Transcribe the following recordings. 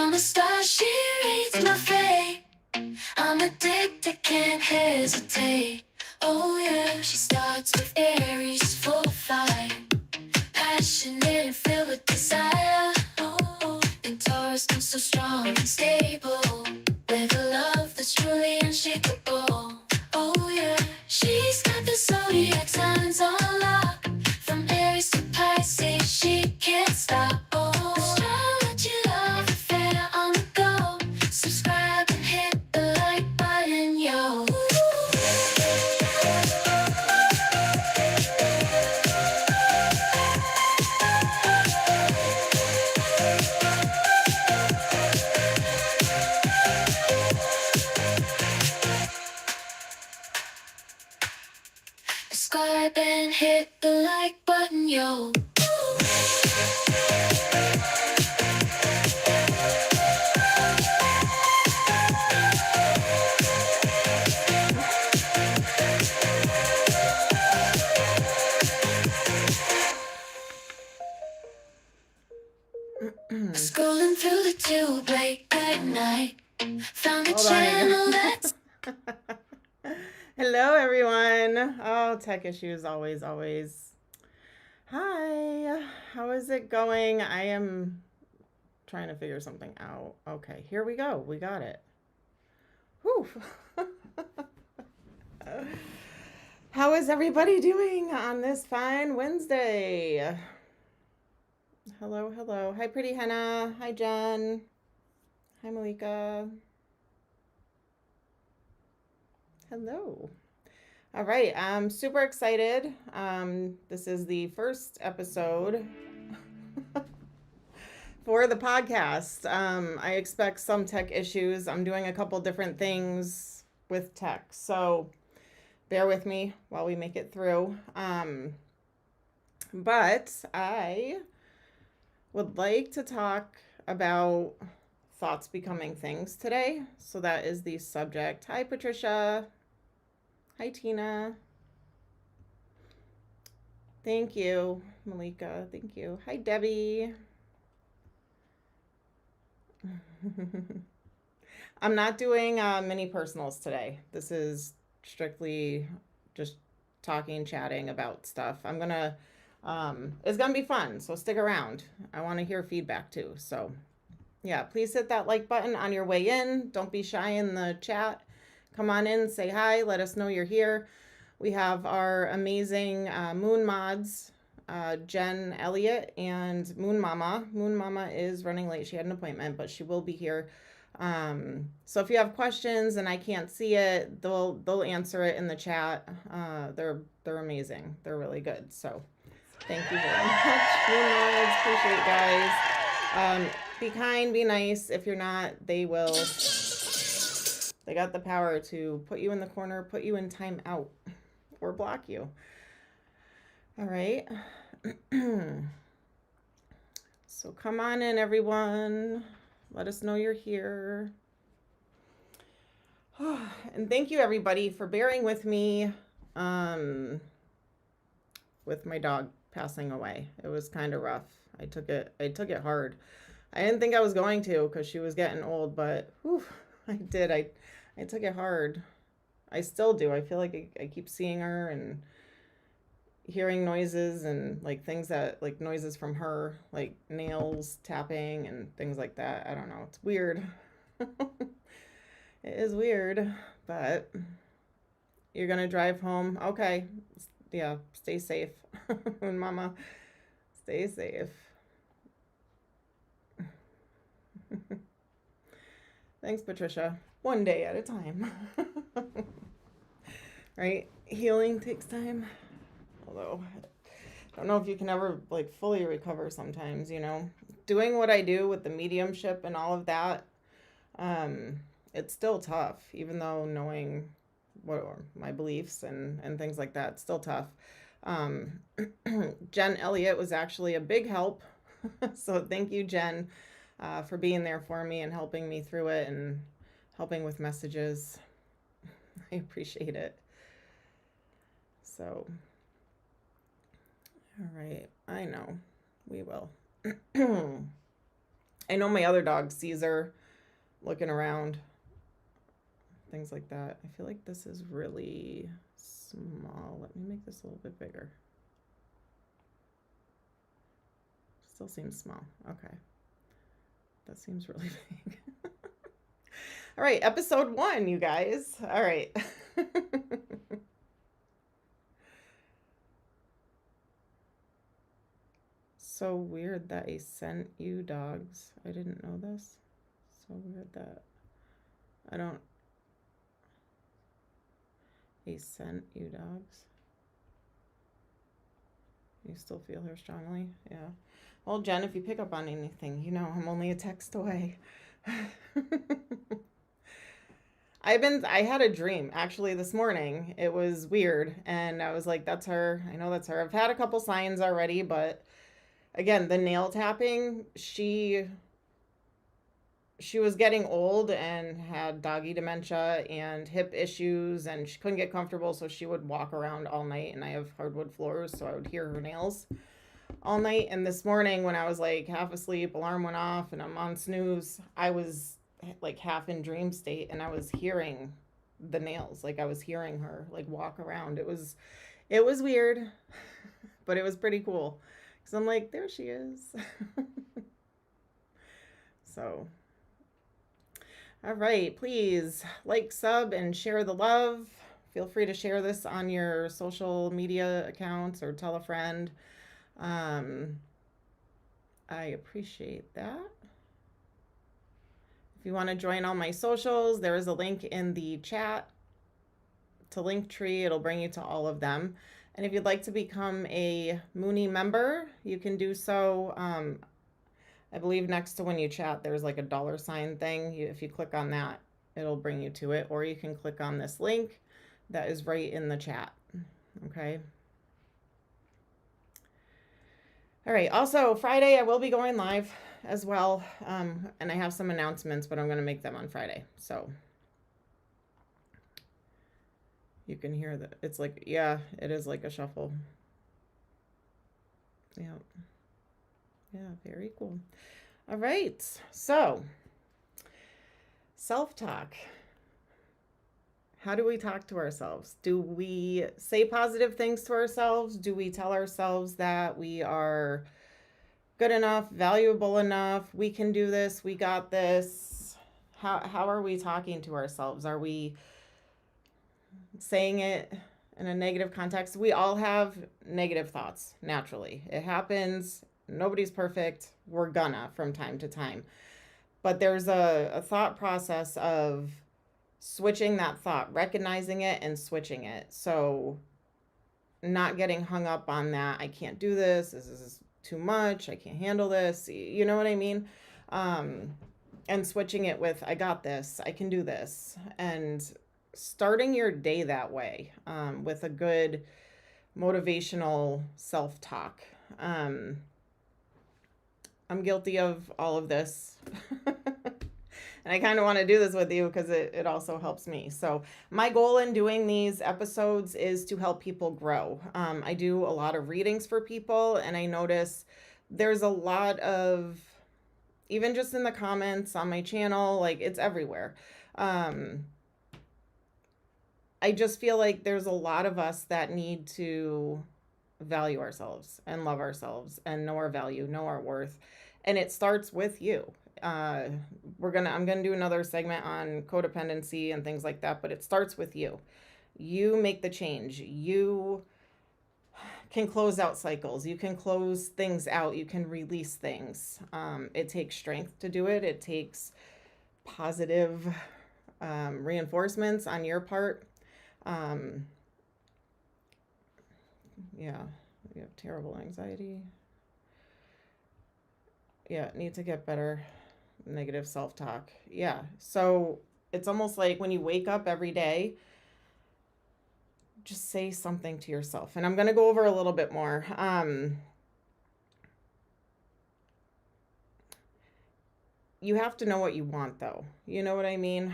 I'm a star, she reads my fate. I'm addicted, can't hesitate. Oh yeah, she starts with Aries, full of fire, passionate and filled with desire. Oh, and Taurus comes so strong and stable, with a love that's truly unshakable. Oh yeah, she's got the zodiac signs on lock, from Aries to Pisces, she can't stop. Oh, astrology love affair on the go. Subscribe and hit the like button, yo. Subscribe and hit the like button, yo. Scrolling through the tube late at night, found a channel that's... Hello, everyone. Oh, tech issues, always. Hi, how is it going? I am trying to figure something out. Okay, here we go. We got it. Whew. How is everybody doing on this fine Wednesday? Hello. Hi, Pretty Henna. Hi, Jen. Hi, Malika. Hello. All right, I'm super excited. This is the first episode for the podcast. I expect some tech issues. I'm doing a couple different things with tech, so bear with me while we make it through. But I would like to talk about thoughts becoming things today. So that is the subject. Hi, Patricia. Hi, Tina. Thank you, Malika. Thank you. Hi, Debbie. I'm not doing mini personals today. This is strictly just talking, chatting about stuff. I'm gonna, it's gonna be fun, so stick around. I want to hear feedback too. So yeah, please hit that like button on your way in. Don't be shy in the chat. Come on in, say hi, let us know you're here. We have our amazing moon mods, Jen Elliott and Moon Mama. Moon Mama is running late. She had an appointment, but she will be here. So if you have questions and I can't see it, they'll answer it in the chat. They're amazing. They're really good. So thank you very much, Moon mods. Appreciate it, guys. Be kind, be nice. If you're not, they will. They got the power to put you in the corner, put you in time out, or block you. All right. So come on in, everyone. Let us know you're here. And thank you, everybody, for bearing with me with my dog passing away. It was kind of rough. I took it hard. I didn't think I was going to because she was getting old, but whew, I did. I took it hard. I still do. I feel like I keep seeing her and hearing noises and like things that like noises from her, like nails tapping and things like that. I don't know. It's weird. It is weird, but you're going to drive home. Okay. Yeah. Stay safe. Mama, stay safe. Thanks, Patricia. One day at a time. Right? Healing takes time. Although, I don't know if you can ever like fully recover sometimes, you know. Doing what I do with the mediumship and all of that, it's still tough, even though knowing what my beliefs and things like that, it's still tough. Jen Elliott was actually a big help. So thank you, Jen, for being there for me and helping me through it and helping with messages. I appreciate it. So, all right, I know we will. I know my other dog sees her looking around, things like that. I feel like this is really small. Let me make this a little bit bigger. Still seems small. Okay. That seems really big. All right, episode 1, you guys. All right. So weird that I sent you dogs. I didn't know this. So weird that I don't. I sent you dogs. You still feel her strongly? Yeah. Well, Jen, if you pick up on anything, you know I'm only a text away. I had a dream actually this morning. It was weird, and I was like, that's her. I know that's her. I've had a couple signs already, but again, the nail tapping, she was getting old and had doggy dementia and hip issues, and she couldn't get comfortable, so she would walk around all night, and I have hardwood floors, so I would hear her nails all night. And this morning when I was like half asleep, alarm went off and I'm on snooze, I was like half in dream state, and I was hearing the nails. Like I was hearing her like walk around. It was weird, but it was pretty cool because I'm like, there she is. So all right, please like, sub, and share the love. Feel free to share this on your social media accounts or tell a friend. I appreciate that. If you want to join all my socials, there is a link in the chat to Linktree. It'll bring you to all of them. And if you'd like to become a Mooney member, you can do so. I believe next to when you chat, there's like a $sign thing. If you click on that, it'll bring you to it. Or you can click on this link that is right in the chat. Okay. All right. Also, Friday, I will be going live as well. And I have some announcements, but I'm going to make them on Friday. So you can hear that. It's like, yeah, it is like a shuffle. Yeah. Yeah, very cool. All right. So, self-talk. How do we talk to ourselves? Do we say positive things to ourselves? Do we tell ourselves that we are good enough, valuable enough, we can do this, we got this? How are we talking to ourselves? Are we saying it in a negative context? We all have negative thoughts, naturally. It happens. Nobody's perfect. We're gonna from time to time. But there's a thought process of switching that thought, recognizing it and switching it. So not getting hung up on that. I can't do this. This is too much. I can't handle this. You know what I mean? And switching it with, I got this. I can do this. And starting your day that way, with a good motivational self-talk. I'm guilty of all of this. And I kind of want to do this with you because it also helps me. So my goal in doing these episodes is to help people grow. I do a lot of readings for people, and I notice there's a lot of, even just in the comments on my channel, like it's everywhere. I just feel like there's a lot of us that need to value ourselves and love ourselves and know our value, know our worth. And it starts with you. I'm gonna do another segment on codependency and things like that, but it starts with you. You make the change. You can close out cycles. You can close things out. You can release things. It takes strength to do it. It takes positive reinforcements on your part. Yeah, you have terrible anxiety. Yeah, need to get better. Negative self-talk. Yeah. So it's almost like when you wake up every day, just say something to yourself. And I'm going to go over a little bit more. You have to know what you want, though. You know what I mean?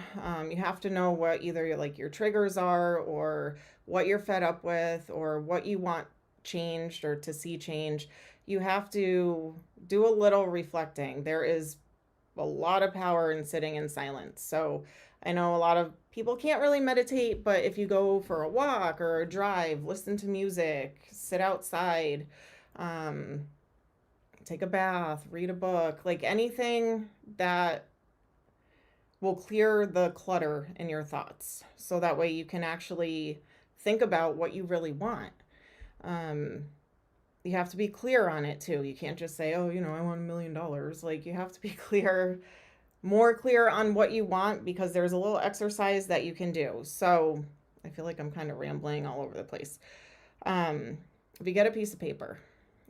You have to know what either your triggers are, or what you're fed up with, or what you want changed or to see change. You have to do a little reflecting. There is a lot of power in sitting in silence. So I know a lot of people can't really meditate, but if you go for a walk or a drive, listen to music, sit outside, take a bath, read a book, like anything that will clear the clutter in your thoughts. So that way you can actually think about what you really want. You have to be clear on it too. You can't just say, oh, I want $1 million. Like, you have to be more clear on what you want, because there's a little exercise that you can do. So I feel like I'm kind of rambling all over the place. If you get a piece of paper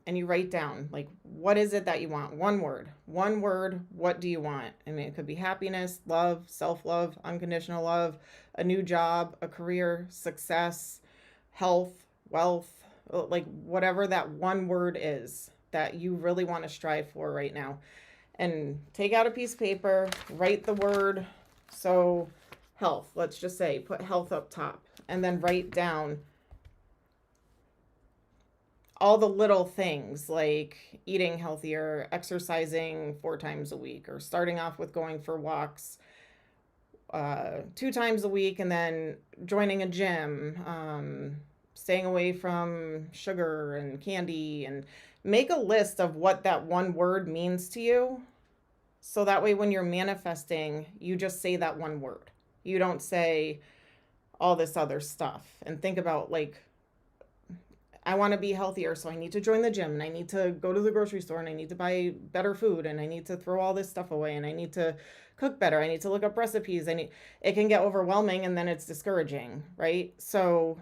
and you write down, like, what is it that you want? One word, what do you want? I mean, it could be happiness, love, self-love, unconditional love, a new job, a career, success, health, wealth, like whatever that one word is that you really want to strive for right now. And take out a piece of paper, write the word. So health, let's just say, put health up top, and then write down all the little things like eating healthier, exercising 4 times a week, or starting off with going for walks 2 times a week, and then joining a gym, staying away from sugar and candy, and make a list of what that one word means to you. So that way when you're manifesting, you just say that one word. You don't say all this other stuff. And think about, like, I want to be healthier, so I need to join the gym, and I need to go to the grocery store, and I need to buy better food, and I need to throw all this stuff away, and I need to cook better. I need to look up recipes. It can get overwhelming, and then it's discouraging, right? So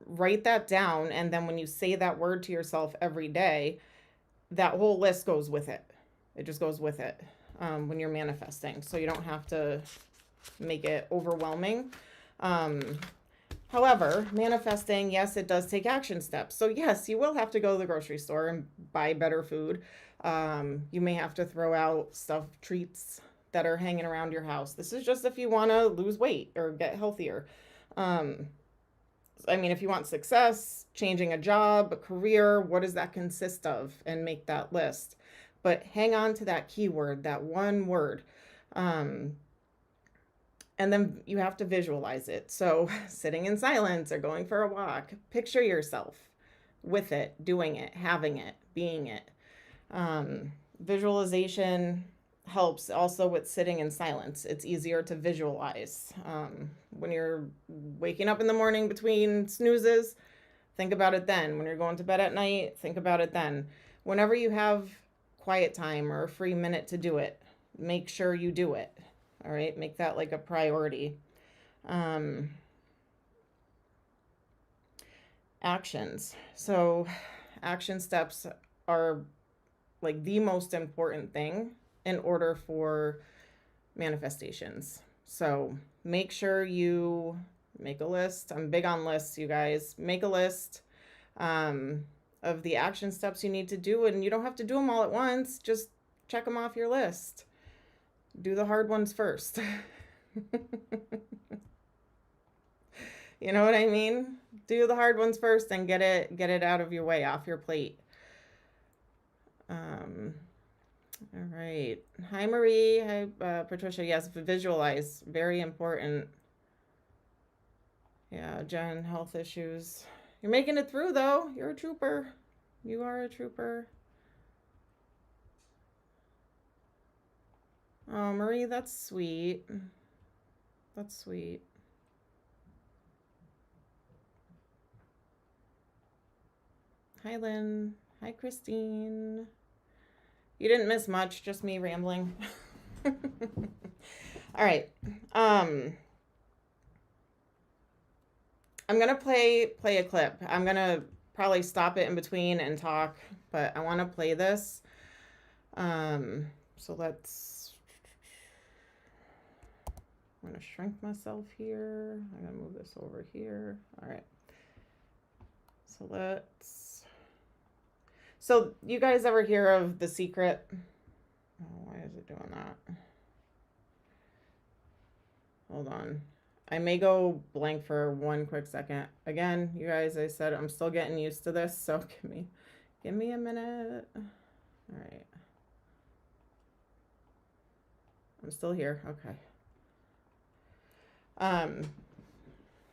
write that down, and then when you say that word to yourself every day, that whole list goes with it. It just goes with it when you're manifesting, so you don't have to make it overwhelming. However, manifesting, yes, it does take action steps. So yes, you will have to go to the grocery store and buy better food. You may have to throw out stuffed treats that are hanging around your house. This is just if you want to lose weight or get healthier. I mean, if you want success, changing a job, a career, what does that consist of? And make that list. But hang on to that keyword, that one word. And then you have to visualize it. So sitting in silence or going for a walk, picture yourself with it, doing it, having it, being it. Visualization helps also with sitting in silence. It's easier to visualize. When you're waking up in the morning between snoozes, think about it then. When you're going to bed at night, think about it then. Whenever you have quiet time or a free minute to do it, make sure you do it. All right, make that like a priority. Actions. So action steps are like the most important thing in order for manifestations. So make sure you make a list. I'm big on lists, you guys. Make a list of the action steps you need to do, and you don't have to do them all at once. Just check them off your list. Do the hard ones first. You know what I mean? Do the hard ones first and get it out of your way, off your plate. All right. Hi, Marie. Hi, Patricia. Yes, visualize. Very important. Yeah, Jen, health issues. You're making it through, though. You're a trooper. You are a trooper. Oh, Marie, that's sweet. That's sweet. Hi, Lynn. Hi, Christine. You didn't miss much, just me rambling. All right. I'm gonna play a clip. I'm gonna probably stop it in between and talk, but I want to play this. So let's. I'm gonna shrink myself here. I'm gonna move this over here. All right. So let's. So you guys ever hear of The Secret? Oh, why is it doing that? Hold on. I may go blank for one quick second. Again, you guys, I said I'm still getting used to this, so give me a minute. All right. I'm still here. Okay.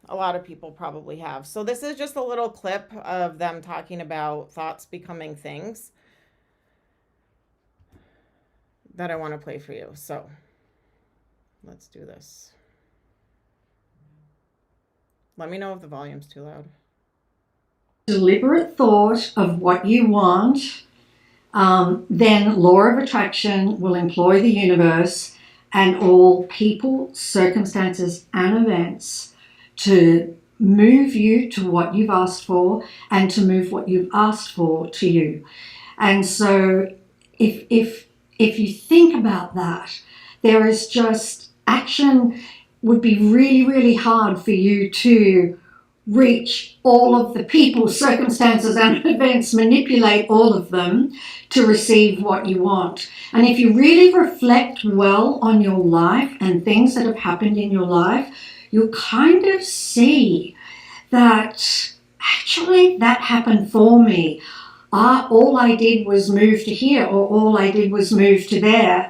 A lot of people probably have. So this is just a little clip of them talking about thoughts becoming things that I want to play for you. So let's do this. Let me know if the volume's too loud. Deliberate thought of what you want, then law of attraction will employ the universe and all people, circumstances, and events to move you to what you've asked for and to move what you've asked for to you. And so if you think about that, there is just action would be really, really hard for you to reach all of the people, circumstances, and events, manipulate all of them to receive what you want. And if you really reflect well on your life and things that have happened in your life, you'll kind of see that actually that happened for me. All I did was move to here, or all I did was move to there.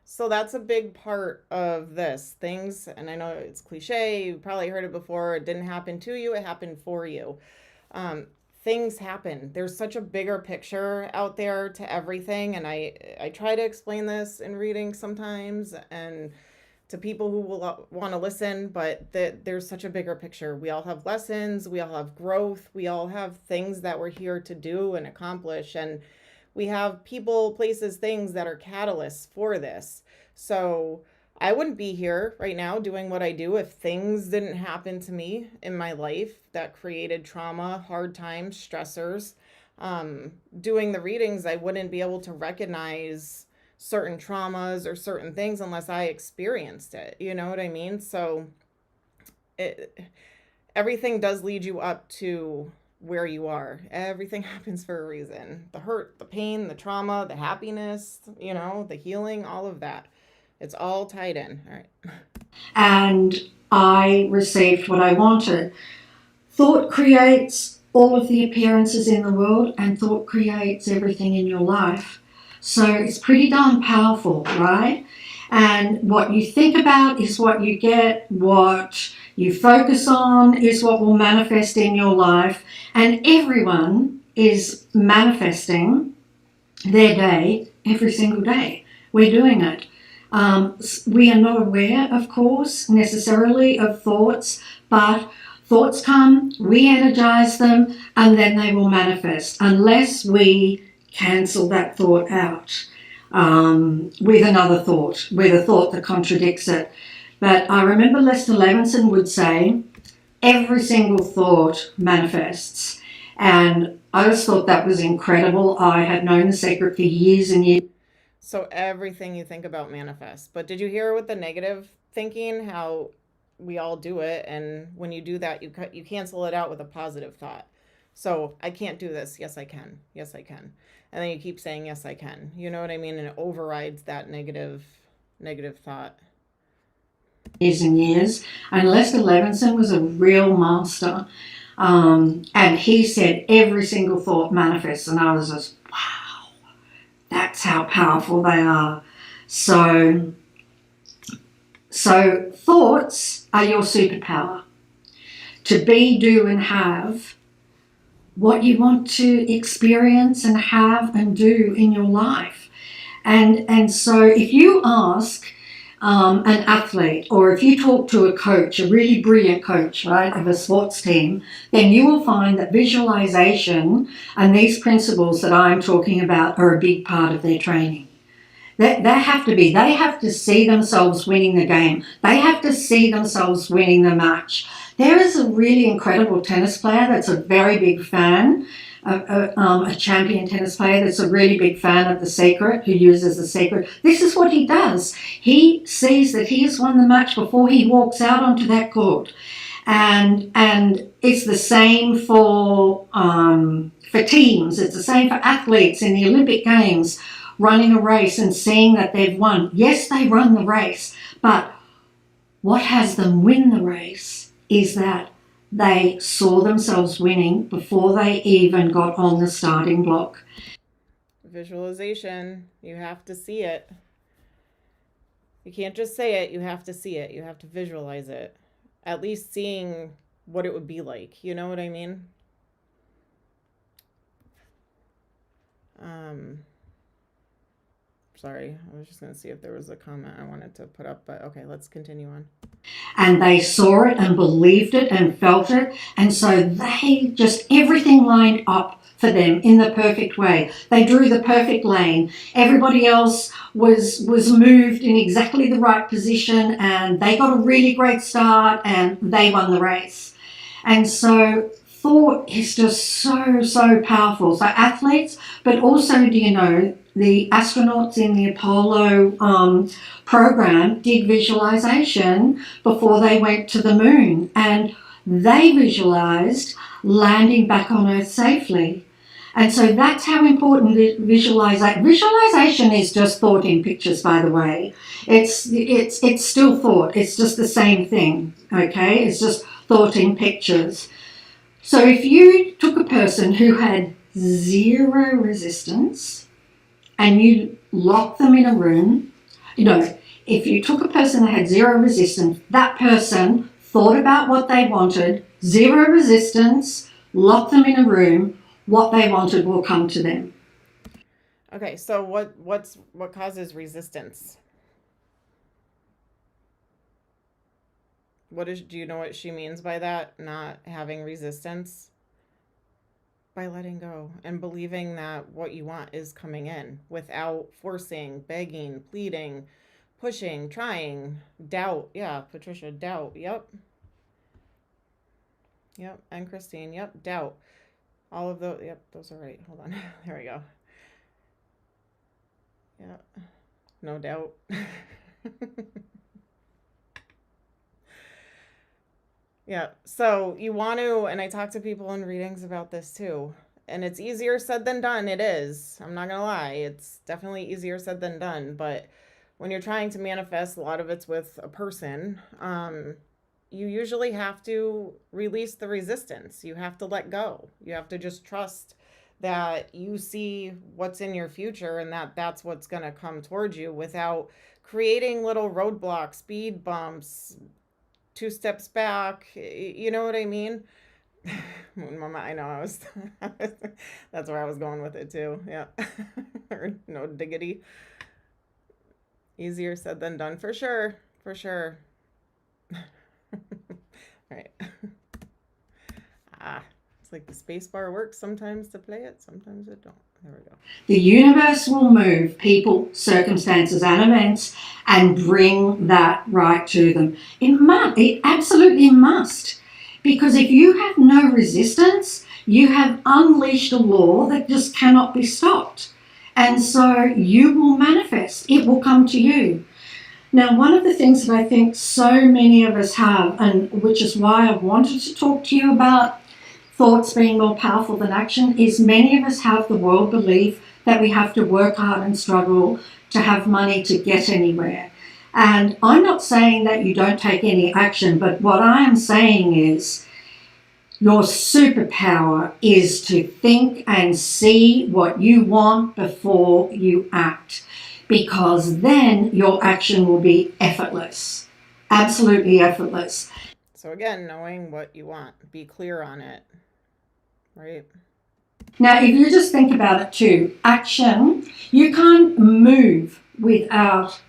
So that's a big part of this. Things, and I know it's cliche, you probably heard it before, it didn't happen to you, it happened for you. Things happen. There's such a bigger picture out there to everything, and I try to explain this in reading sometimes, and to people who will want to listen, but there's such a bigger picture. We all have lessons, we all have growth, we all have things that we're here to do and accomplish, and we have people, places, things that are catalysts for this. So I wouldn't be here right now doing what I do if things didn't happen to me in my life that created trauma, hard times, stressors. Doing the readings, I wouldn't be able to recognize certain traumas or certain things unless I experienced it. You know what I mean? So everything does lead you up to where you are. Everything happens for a reason. The hurt, the pain, the trauma, the happiness, you know, the healing, all of that. It's all tied in. All right. And I received what I wanted. Thought creates all of the appearances in the world, and thought creates everything in your life. So it's pretty darn powerful, right? And what you think about is what you get. What you focus on is what will manifest in your life. And everyone is manifesting their day every single day. We're doing it. We are not aware, of course, necessarily of thoughts, but thoughts come, we energize them, and then they will manifest unless we cancel that thought out with another thought, with a thought that contradicts it. But I remember Lester Levinson would say, every single thought manifests. And I just thought that was incredible. I had known the secret for years and years. So everything you think about manifests. But did you hear with the negative thinking, how we all do it, and when you do that, you cancel it out with a positive thought. So I can't do this. Yes, I can. Yes, I can. And then you keep saying, yes, I can. You know what I mean? And it overrides that negative thought. Years and years. And Lester Levinson was a real master. And he said every single thought manifests. And I was just, wow, that's how powerful they are. So thoughts are your superpower. To be, do, and have what you want to experience and have and do in your life. And so if you ask an athlete, or if you talk to a coach, a really brilliant coach, right, of a sports team, then you will find that visualization and these principles that I'm talking about are a big part of their training. They have to be. They have to see themselves winning the game. They have to see themselves winning the match. There is a really incredible tennis player that's a very big fan, a champion tennis player that's a really big fan of The Secret, who uses The Secret. This is what he does. He sees that he has won the match before he walks out onto that court. And it's the same for teams. It's the same for athletes in the Olympic Games, running a race and seeing that they've won. Yes, they run the race, but what has them win the race is that they saw themselves winning before they even got on the starting block. Visualization, you have to see it. You can't just say it, you have to see it. You have to visualize it. At least seeing what it would be like. You know what I mean? Sorry, I was just going to see if there was a comment I wanted to put up, but okay, let's continue on. And they saw it and believed it and felt it. And so they just, everything lined up for them in the perfect way. They drew the perfect lane. Everybody else was moved in exactly the right position, and they got a really great start and they won the race. And so thought is just so powerful. So athletes, but also, do you know, the astronauts in the Apollo program did visualization before they went to the moon, and they visualized landing back on Earth safely. And so that's how important visualization is. Just thought in pictures, by the way. It's still thought. It's just the same thing, okay? It's just thought in pictures. So if you took a person who had zero resistance and you locked them in a room, if you took a person that had zero resistance, that person thought about what they wanted, zero resistance, locked them in a room, what they wanted will come to them. Okay, so what causes resistance? Do you know what she means by that? Not having resistance? By letting go and believing that what you want is coming in without forcing, begging, pleading, pushing, trying, doubt. Yeah, Patricia, doubt. Yep. And Christine, yep, doubt. All of those, yep, those are right. Hold on. There we go. Yeah, no doubt. Yeah, so you want to, and I talk to people in readings about this too, and it's easier said than done. It is. I'm not going to lie. It's definitely easier said than done, but when you're trying to manifest, a lot of it's with a person. You usually have to release the resistance. You have to let go. You have to just trust that you see what's in your future and that that's what's going to come towards you without creating little roadblocks, speed bumps, 2 steps back. You know what I mean? Mama, I know I was, that's where I was going with it too. Yeah. Or no diggity. Easier said than done for sure. For sure. Right. It's like the space bar works sometimes to play it, sometimes it don't. There we go. The universe will move people, circumstances, and events and bring that right to them. It absolutely must. Because if you have no resistance, you have unleashed a law that just cannot be stopped. And so you will manifest. It will come to you. Now, one of the things that I think so many of us have, and which is why I wanted to talk to you about thoughts being more powerful than action, is many of us have the world belief that we have to work hard and struggle to have money to get anywhere. And I'm not saying that you don't take any action, but what I am saying is your superpower is to think and see what you want before you act, because then your action will be effortless, absolutely effortless. So again, knowing what you want, be clear on it, right? Now, if you just think about it too, action, you can't move without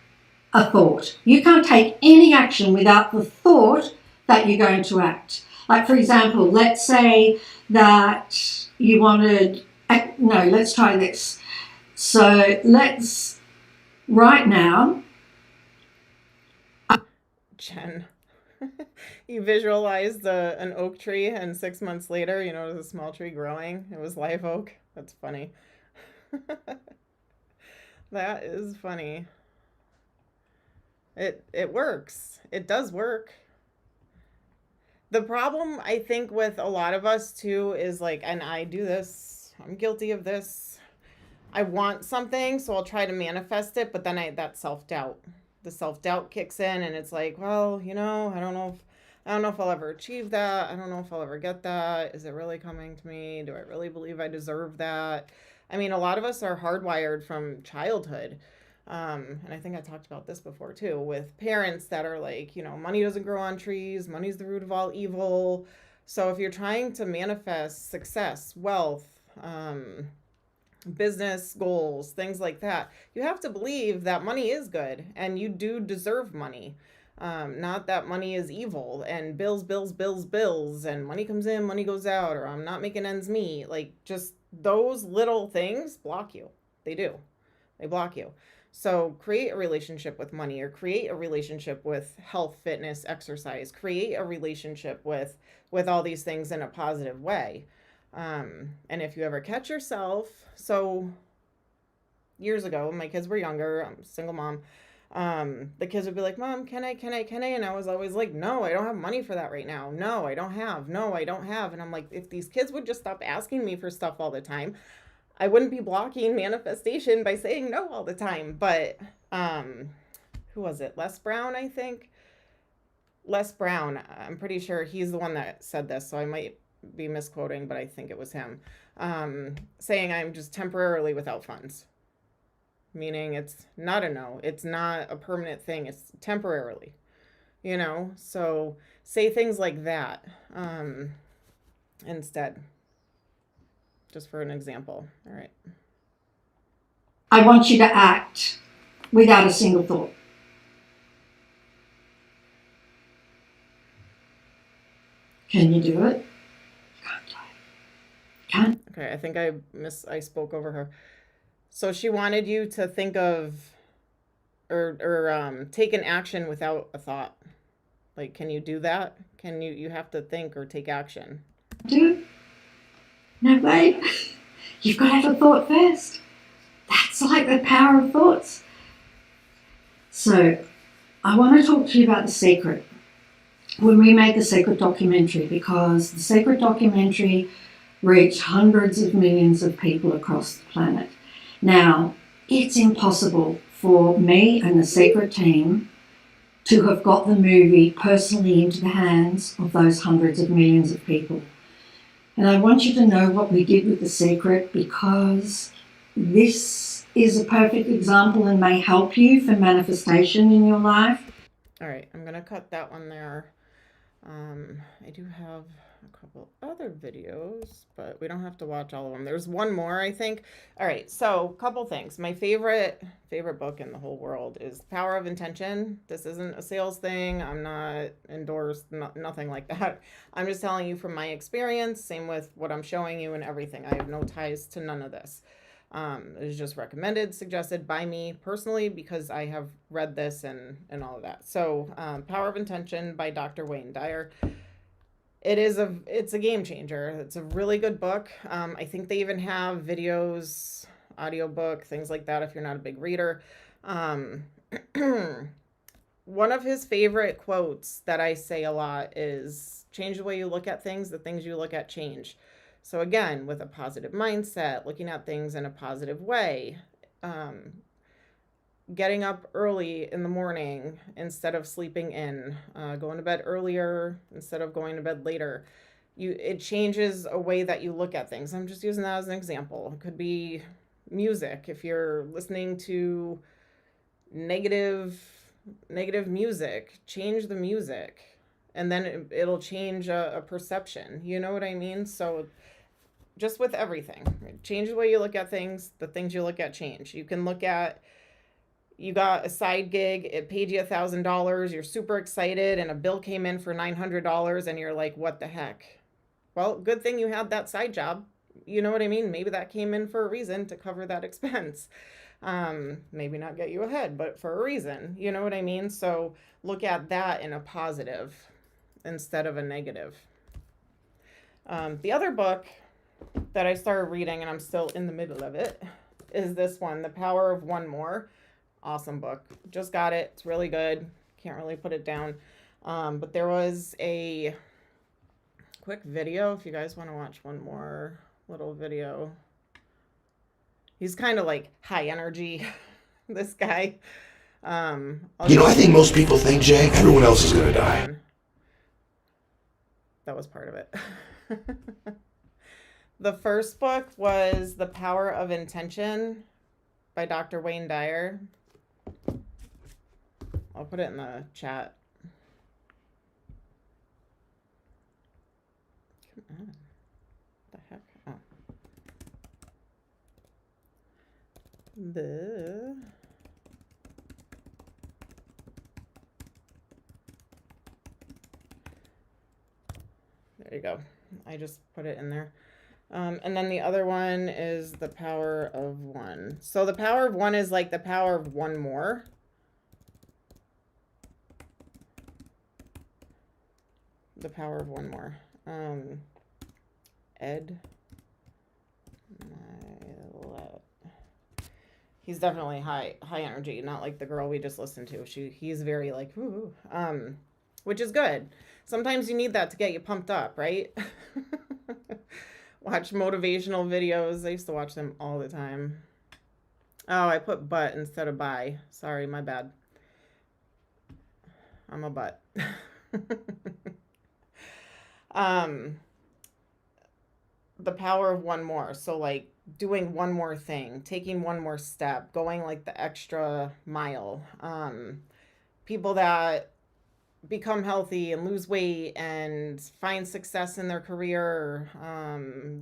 a thought. You can't take any action without the thought that you're going to act. Like, for example, let's say that you wanted, no, let's try this. So let's, right now. Jen, you visualized an oak tree and 6 months later, it was a small tree growing. It was live oak. That's funny. That is funny. It works. It does work. The problem, I think, with a lot of us too is like, and I do this, I'm guilty of this. I want something, so I'll try to manifest it, but then that self-doubt. The self-doubt kicks in and it's like, well, I don't know if I'll ever achieve that. I don't know if I'll ever get that. Is it really coming to me? Do I really believe I deserve that? I mean, a lot of us are hardwired from childhood. And I think I talked about this before too, with parents that are like, money doesn't grow on trees, money's the root of all evil. So if you're trying to manifest success, wealth, business goals, things like that, you have to believe that money is good and you do deserve money. Not that money is evil and bills, bills, bills, bills, and money comes in, money goes out, or I'm not making ends meet. Like, just those little things block you. They do. They block you. So create a relationship with money, or create a relationship with health, fitness, exercise. Create a relationship with all these things in a positive way. And if you ever catch yourself, so years ago, when my kids were younger, I'm a single mom, the kids would be like, Mom, can I? And I was always like, no, I don't have money for that right now. No, I don't have. No, I don't have. And I'm like, if these kids would just stop asking me for stuff all the time, I wouldn't be blocking manifestation by saying no all the time. But who was it? Les Brown, I think. Les Brown, I'm pretty sure he's the one that said this, so I might be misquoting, but I think it was him, saying I'm just temporarily without funds. Meaning it's not a no. It's not a permanent thing. It's temporarily, So say things like that instead. Just for an example. All right. I want you to act without a single thought. Can you do it? Can't do it. Can't. Okay, I think I spoke over her. So she wanted you to think of or take an action without a thought. Like, can you do that? Can you have to think or take action? Do? No, wait. You've got to have a thought first. That's like the power of thoughts. So, I want to talk to you about The Secret. When we made the Secret documentary, because the Secret documentary reached hundreds of millions of people across the planet. Now, it's impossible for me and the Secret team to have got the movie personally into the hands of those hundreds of millions of people. And I want you to know what we did with The Secret, because this is a perfect example and may help you for manifestation in your life. All right, I'm going to cut that one there. I do have a couple other videos, but we don't have to watch all of them. There's one more, I think. All right, so a couple things. My favorite book in the whole world is The Power of Intention. This isn't a sales thing. I'm not endorsed, nothing like that. I'm just telling you from my experience, same with what I'm showing you and everything. I have no ties to none of this. It was just recommended, suggested by me personally, because I have read this and all of that. So, Power of Intention by Dr. Wayne Dyer. It's a game changer. It's a really good book. I think they even have videos, audiobook, things like that if you're not a big reader. One of his favorite quotes that I say a lot is, change the way you look at things, the things you look at change. So again, with a positive mindset, looking at things in a positive way, getting up early in the morning instead of sleeping in, going to bed earlier instead of going to bed later. It changes a way that you look at things. I'm just using that as an example. It could be music. If you're listening to negative music, change the music, and then it'll change a perception. You know what I mean? So just with everything, change the way you look at things, the things you look at change. You can look at, you got a side gig, it paid you $1,000, you're super excited, and a bill came in for $900, and you're like, what the heck? Well, good thing you had that side job. You know what I mean? Maybe that came in for a reason, to cover that expense. Maybe not get you ahead, but for a reason. You know what I mean? So look at that in a positive instead of a negative. The other book that I started reading, and I'm still in the middle of it, is this one, The Power of One More. Awesome book. Just got it. It's really good. Can't really put it down. But there was a quick video, if you guys want to watch one more little video. He's kind of like high energy, this guy. I think most people think, Jay, everyone else is going to die. That was part of it. The first book was The Power of Intention by Dr. Wayne Dyer. I'll put it in the chat. Come on. What the heck? Oh. There you go. I just put it in there. And then the other one is the power of one. So the power of one is like the power of one more. The power of one more. Ed. He's definitely high energy, not like the girl we just listened to. He's very like, ooh, which is good. Sometimes you need that to get you pumped up, right? Watch motivational videos. I used to watch them all the time. Oh, I put but instead of by. Sorry, my bad. I'm a butt. The power of one more. So like doing one more thing, taking one more step, going like the extra mile. People that become healthy and lose weight and find success in their career,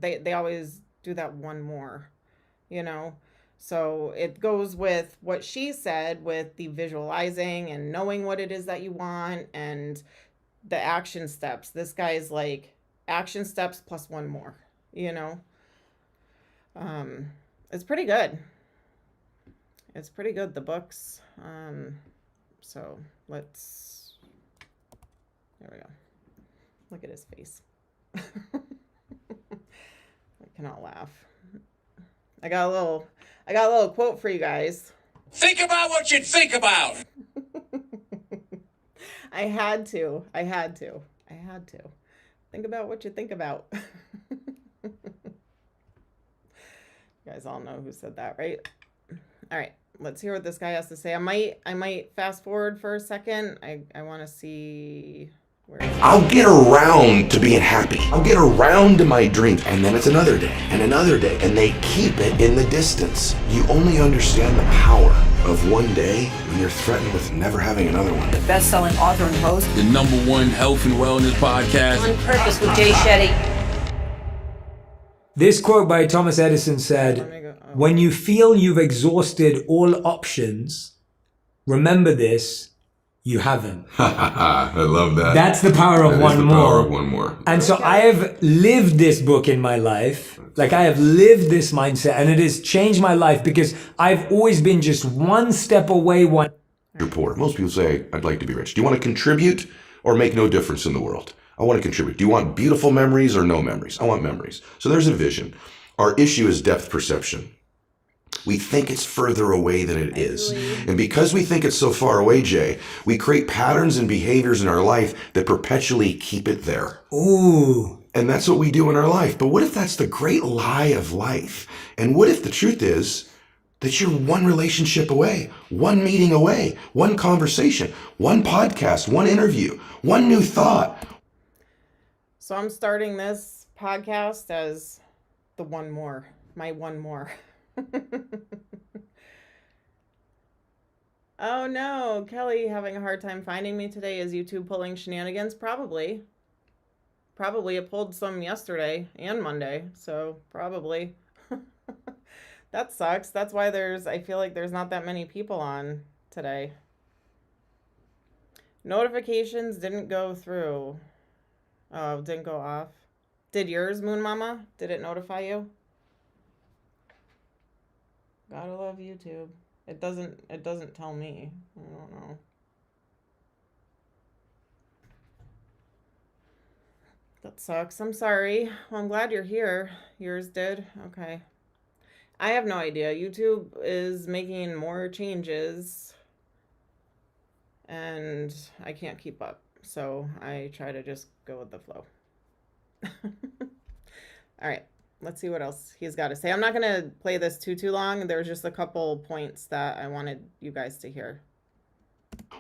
they always do that one more, you know? So it goes with what she said with the visualizing and knowing what it is that you want and the action steps. This guy's like action steps plus one more, you know? It's pretty good. It's pretty good, the books. So let's, there we go. Look at his face. I cannot laugh. I got a little quote for you guys. Think about what you think about. I had to. Think about what you think about. You guys all know who said that, right? All right, let's hear what this guy has to say. I might fast forward for a second. I want to see where I'll get around to being happy. I'll get around to my dreams. And then it's another day and another day. And they keep it in the distance. You only understand the power of one day when you're threatened with never having another one. The best-selling author and host. The #1 health and wellness podcast. On Purpose with Jay Shetty. This quote by Thomas Edison said, "When you feel you've exhausted all options, remember this, you haven't." I love that. That's the power of one more. Power of one more. And so I have lived this book in my life. Like I have lived this mindset and it has changed my life because I've always been just one step away. You're poor. Most people say, I'd like to be rich. Do you want to contribute or make no difference in the world? I want to contribute. Do you want beautiful memories or no memories? I want memories. So there's a vision. Our issue is depth perception. We think it's further away than it is. And because we think it's so far away, Jay, we create patterns and behaviors in our life that perpetually keep it there. Ooh. And that's what we do in our life. But what if that's the great lie of life? And what if the truth is that you're one relationship away, one meeting away, one conversation, one podcast, one interview, one new thought? So I'm starting this podcast as the one more, my one more. Oh no, Kelly having a hard time finding me today. Is YouTube pulling shenanigans? Probably. It pulled some yesterday and Monday, so probably. That sucks. That's why I feel like there's not that many people on today. Notifications didn't go through. Oh, didn't go off. Did yours, Moon Mama? Did it notify you? Gotta love YouTube. It doesn't tell me. I don't know. That sucks. I'm sorry. Well, I'm glad you're here. Yours did? Okay. I have no idea. YouTube is making more changes and I can't keep up. So I try to just go with the flow. All right. Let's see what else he's got to say. I'm not going to play this too long. There's just a couple points that I wanted you guys to hear.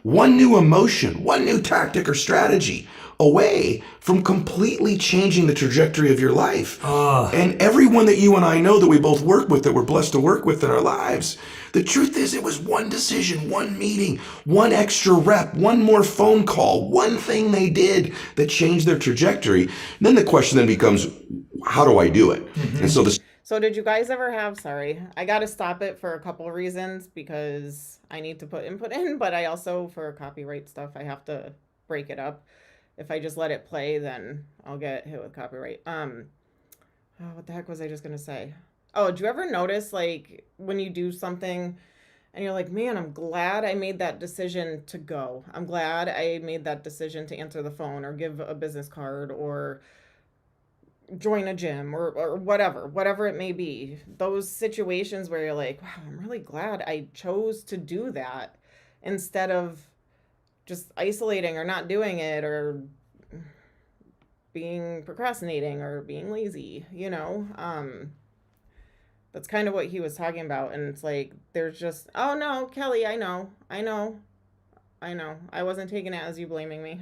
one new emotion, one new tactic or strategy away from completely changing the trajectory of your life. And everyone that you and I know that we both work with, that we're blessed to work with in our lives, the truth is it was one decision, one meeting, one extra rep, one more phone call, one thing they did that changed their trajectory. And then the question then becomes, how do I do it? And so So did you guys ever have, sorry, I got to stop it for a couple of reasons because I need to put input in, but I also, for copyright stuff, I have to break it up. If I just let it play, then I'll get hit with copyright. What the heck was I just going to say? Oh, do you ever notice, like, when you do something and you're like, man, I'm glad I made that decision to go. I'm glad I made that decision to answer the phone or give a business card or join a gym or whatever it may be. Those situations where you're like, wow, I'm really glad I chose to do that instead of just isolating or not doing it or being procrastinating or being lazy, you know? That's kind of what he was talking about. And it's like, there's just, oh no, Kelly, I know. I wasn't taking it as you blaming me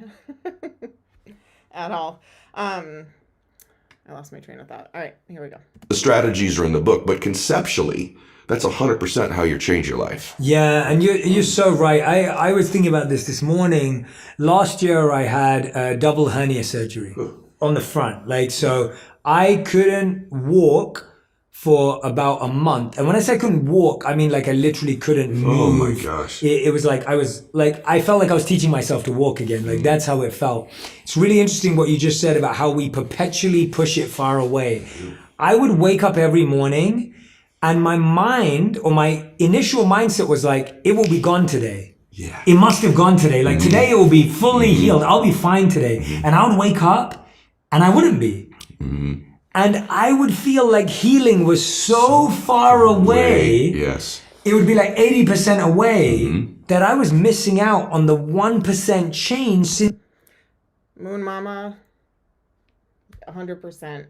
at all. I lost my train of thought. All right, here we go. the strategies are in the book, but conceptually, that's 100% how you change your life. Yeah, and you're so right. I was thinking about this morning. Last year I had a double hernia surgery on the front. Like, so I couldn't walk for about a month. And when I say I couldn't walk, I mean like I literally couldn't move. Oh my gosh. It was like I felt like I was teaching myself to walk again. Like that's how it felt. It's really interesting what you just said about how we perpetually push it far away. I would wake up every morning and my mind or my initial mindset was like, it will be gone today. Yeah. It must have gone today. Like today it will be fully healed. I'll be fine today. And I would wake up and I wouldn't be. And I would feel like healing was so far away. Yes. It would be like 80% away that I was missing out on the 1% change since Moon Mama, 100%.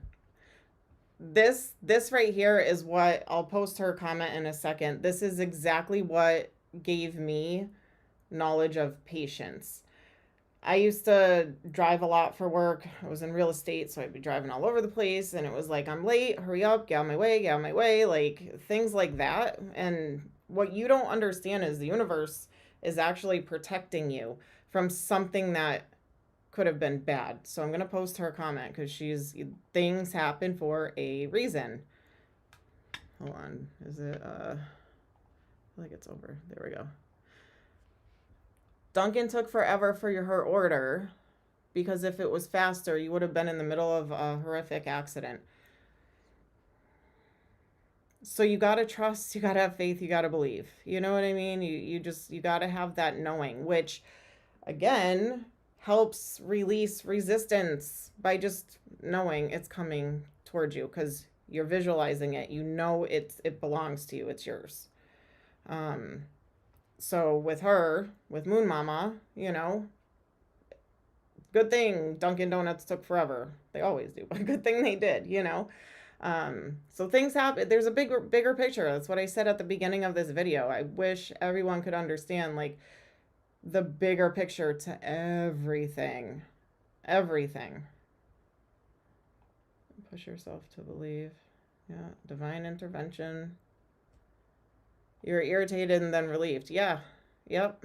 This right here is what, I'll post her comment in a second. This is exactly what gave me knowledge of patience. I used to drive a lot for work. I was in real estate, so I'd be driving all over the place, and it was like, I'm late, hurry up, get out of my way, like things like that. And what you don't understand is the universe is actually protecting you from something that could have been bad. So I'm going to post her comment because things happen for a reason. Hold on. Is it, I feel like it's over. There we go. Duncan took forever for her order because if it was faster, you would have been in the middle of a horrific accident. So you got to trust, you got to have faith, you got to believe. You know what I mean? You got to have that knowing, which again helps release resistance by just knowing it's coming towards you because you're visualizing it. You know it belongs to you. It's yours. So with Moon Mama, you know, good thing Dunkin' Donuts took forever. They always do, but good thing they did, you know. So things happen. There's a bigger picture. That's what I said at the beginning of this video. I wish everyone could understand like the bigger picture to everything. Push yourself to believe. Yeah. Divine intervention. You're irritated and then relieved. Yeah. Yep.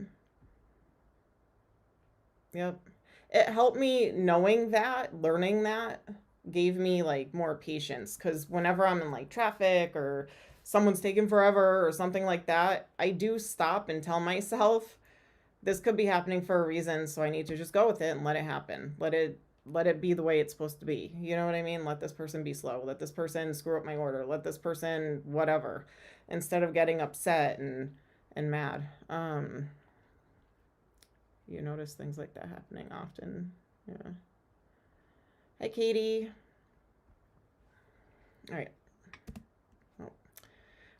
It helped me knowing that, learning that, gave me like more patience. Because whenever I'm in like traffic or someone's taking forever or something like that, I do stop and tell myself, this could be happening for a reason. So I need to just go with it and let it happen. Let it be the way it's supposed to be. You know what I mean? Let this person be slow. Let this person screw up my order. Let this person whatever. Instead of getting upset and mad. You notice things like that happening often. Yeah. Hi, Katie. All right. Oh.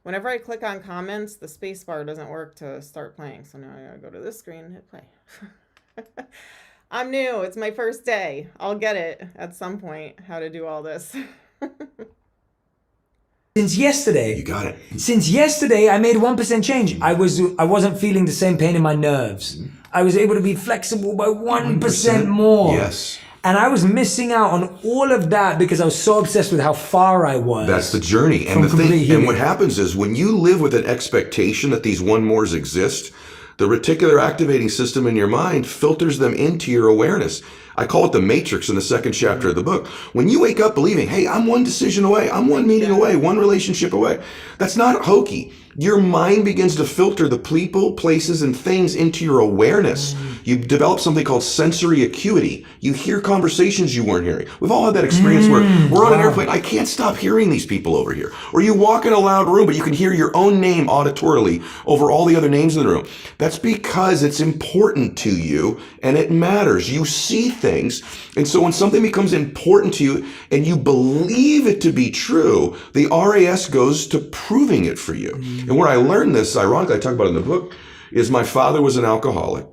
Whenever I click on comments, the space bar doesn't work to start playing. So now I gotta go to this screen and hit play. I'm new. It's my first day. I'll get it at some point, how to do all this. since yesterday. You got it. Since yesterday, I made 1% change. I wasn't feeling the same pain in my nerves. I was able to be flexible by 1% more. Yes. And I was missing out on all of that because I was so obsessed with how far I was. That's the journey. And from the complete thing, healing. and what happens is when you live with an expectation that these one mores exist, the reticular activating system in your mind filters them into your awareness. I call it the matrix in the second chapter of the book. When you wake up believing, hey, I'm one decision away, I'm one meeting away, one relationship away, that's not hokey. Your mind begins to filter the people, places, and things into your awareness. You develop something called sensory acuity. You hear conversations you weren't hearing. We've all had that experience where we're on an airplane, I can't stop hearing these people over here. Or you walk in a loud room, but you can hear your own name auditorily over all the other names in the room. That's because it's important to you and it matters. You see things. And so when something becomes important to you and you believe it to be true, the RAS goes to proving it for you. And where I learned this, ironically, I talk about it in the book, is my father was an alcoholic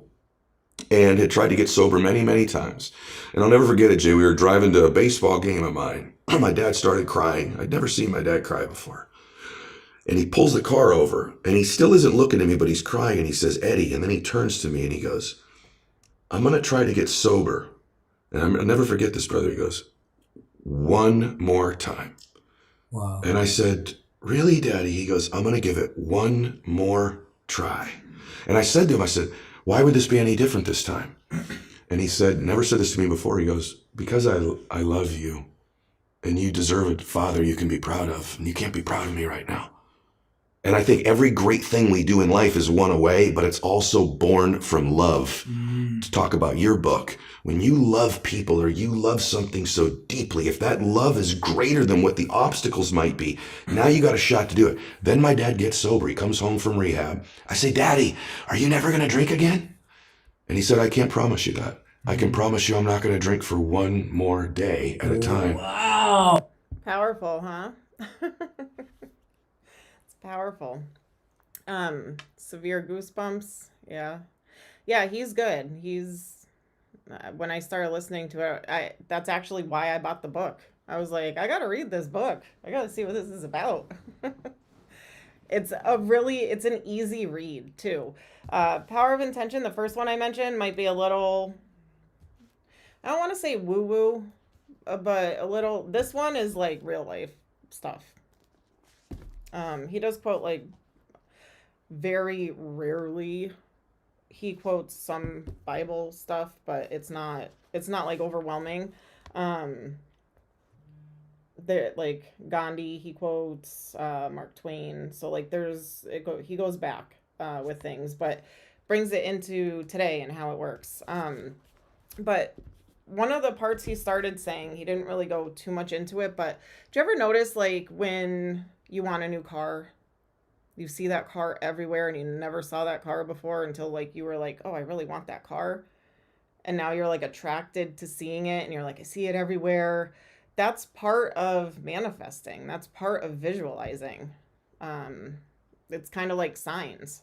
and had tried to get sober many, many times. And I'll never forget it, Jay. We were driving to a baseball game of mine. My dad started crying. I'd never seen my dad cry before. And he pulls the car over and he still isn't looking at me, but he's crying and he says, Eddie. And then he turns to me and he goes, I'm going to try to get sober. And I'll never forget this, brother. He goes, one more time. Wow. And I said, really, Daddy? He goes, I'm going to give it one more try. And I said to him, I said, why would this be any different this time? And he said, never said this to me before. He goes, because I love you and you deserve a father you can be proud of. And you can't be proud of me right now. And I think every great thing we do in life is one away, but it's also born from love. To talk about your book, when you love people or you love something so deeply, if that love is greater than what the obstacles might be, now you got a shot to do it. Then my dad gets sober. He comes home from rehab. I say, Daddy, are you never going to drink again? And he said, I can't promise you that. I can promise you I'm not going to drink for one more day at a time. Wow. Powerful, huh? Powerful. Severe goosebumps. Yeah, he's good. He's when I started listening to it, that's actually why I bought the book. I was like, I gotta read this book. I gotta see what this is about. It's an easy read too. Power of Intention, the first one I mentioned, might be a little, I don't want to say woo-woo, but a little, this one is like real life stuff. He does quote, like, very rarely he quotes some Bible stuff, but it's not like overwhelming. There, like Gandhi, he quotes Mark Twain. So like he goes back with things, but brings it into today and how it works. But one of the parts he started saying, he didn't really go too much into it, but do you ever notice, like, when you want a new car, you see that car everywhere and you never saw that car before until, like, you were like, oh, I really want that car. And now you're, like, attracted to seeing it and you're like, I see it everywhere. That's part of manifesting. That's part of visualizing. It's kind of like signs.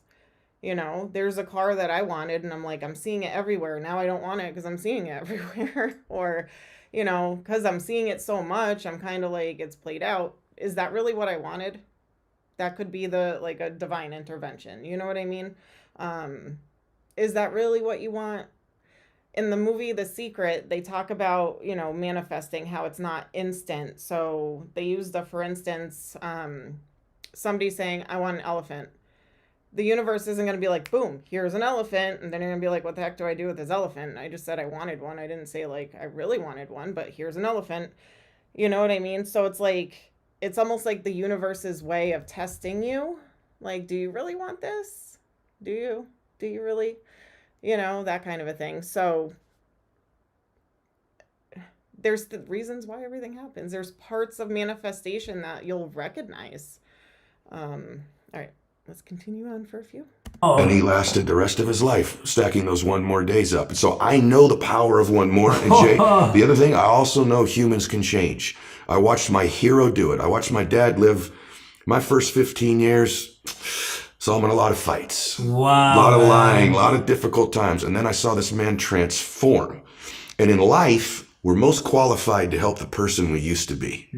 You know, there's a car that I wanted and I'm like, I'm seeing it everywhere. Now I don't want it because I'm seeing it everywhere. Or, you know, because I'm seeing it so much, I'm kind of like, it's played out. Is that really what I wanted? That could be like a divine intervention. You know what I mean? Is that really what you want? In the movie The Secret, they talk about, you know, manifesting, how it's not instant. So they use for instance, somebody saying, I want an elephant. The universe isn't going to be like, boom, here's an elephant. And then you're going to be like, what the heck do I do with this elephant? I just said I wanted one. I didn't say, like, I really wanted one, but here's an elephant. You know what I mean? So it's like, it's almost like the universe's way of testing you. Like, do you really want this? Do you really? You know, that kind of a thing. So there's the reasons why everything happens. There's parts of manifestation that you'll recognize. All right, let's continue on for a few. And he lasted the rest of his life stacking those one more days up. So I know the power of one more. And Jay, the other thing, I also know humans can change. I watched my hero do it. I watched my dad live my first 15 years. Saw him in a lot of fights. Wow. A lot of lying, a lot of difficult times. And then I saw this man transform. And in life, we're most qualified to help the person we used to be.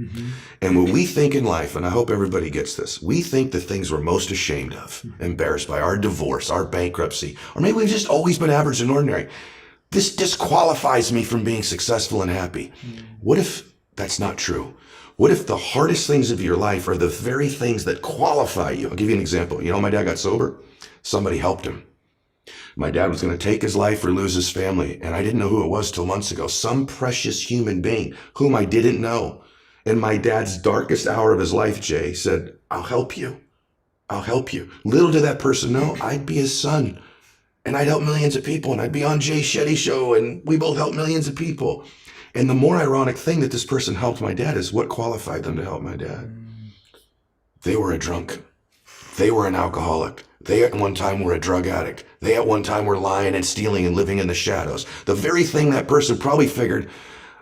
And what we think in life, and I hope everybody gets this, we think the things we're most ashamed of, embarrassed by, our divorce, our bankruptcy, or maybe we've just always been average and ordinary. This disqualifies me from being successful and happy. What if that's not true? What if the hardest things of your life are the very things that qualify you? I'll give you an example. You know, my dad got sober. Somebody helped him. My dad was going to take his life or lose his family, and I didn't know who it was till months ago. Some precious human being whom I didn't know. In my dad's darkest hour of his life, Jay said, I'll help you. I'll help you. Little did that person know, I'd be his son, and I'd help millions of people, and I'd be on Jay Shetty's show, and we both help millions of people. And the more ironic thing that this person helped my dad is what qualified them to help my dad. They were a drunk. They were an alcoholic. They at one time were a drug addict. They at one time were lying and stealing and living in the shadows. The very thing that person probably figured,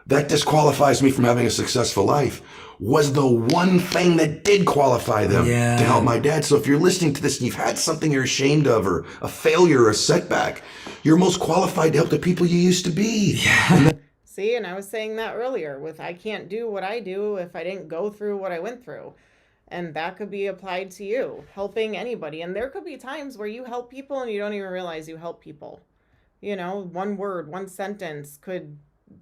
that disqualifies me from having a successful life, was the one thing that did qualify them to help my dad. So if you're listening to this and you've had something you're ashamed of, or a failure or a setback, you're most qualified to help the people you used to be. See, and I was saying that earlier with I can't do what I do if I didn't go through what I went through. And that could be applied to you, helping anybody. And there could be times where you help people and you don't even realize you help people. You know, one word, one sentence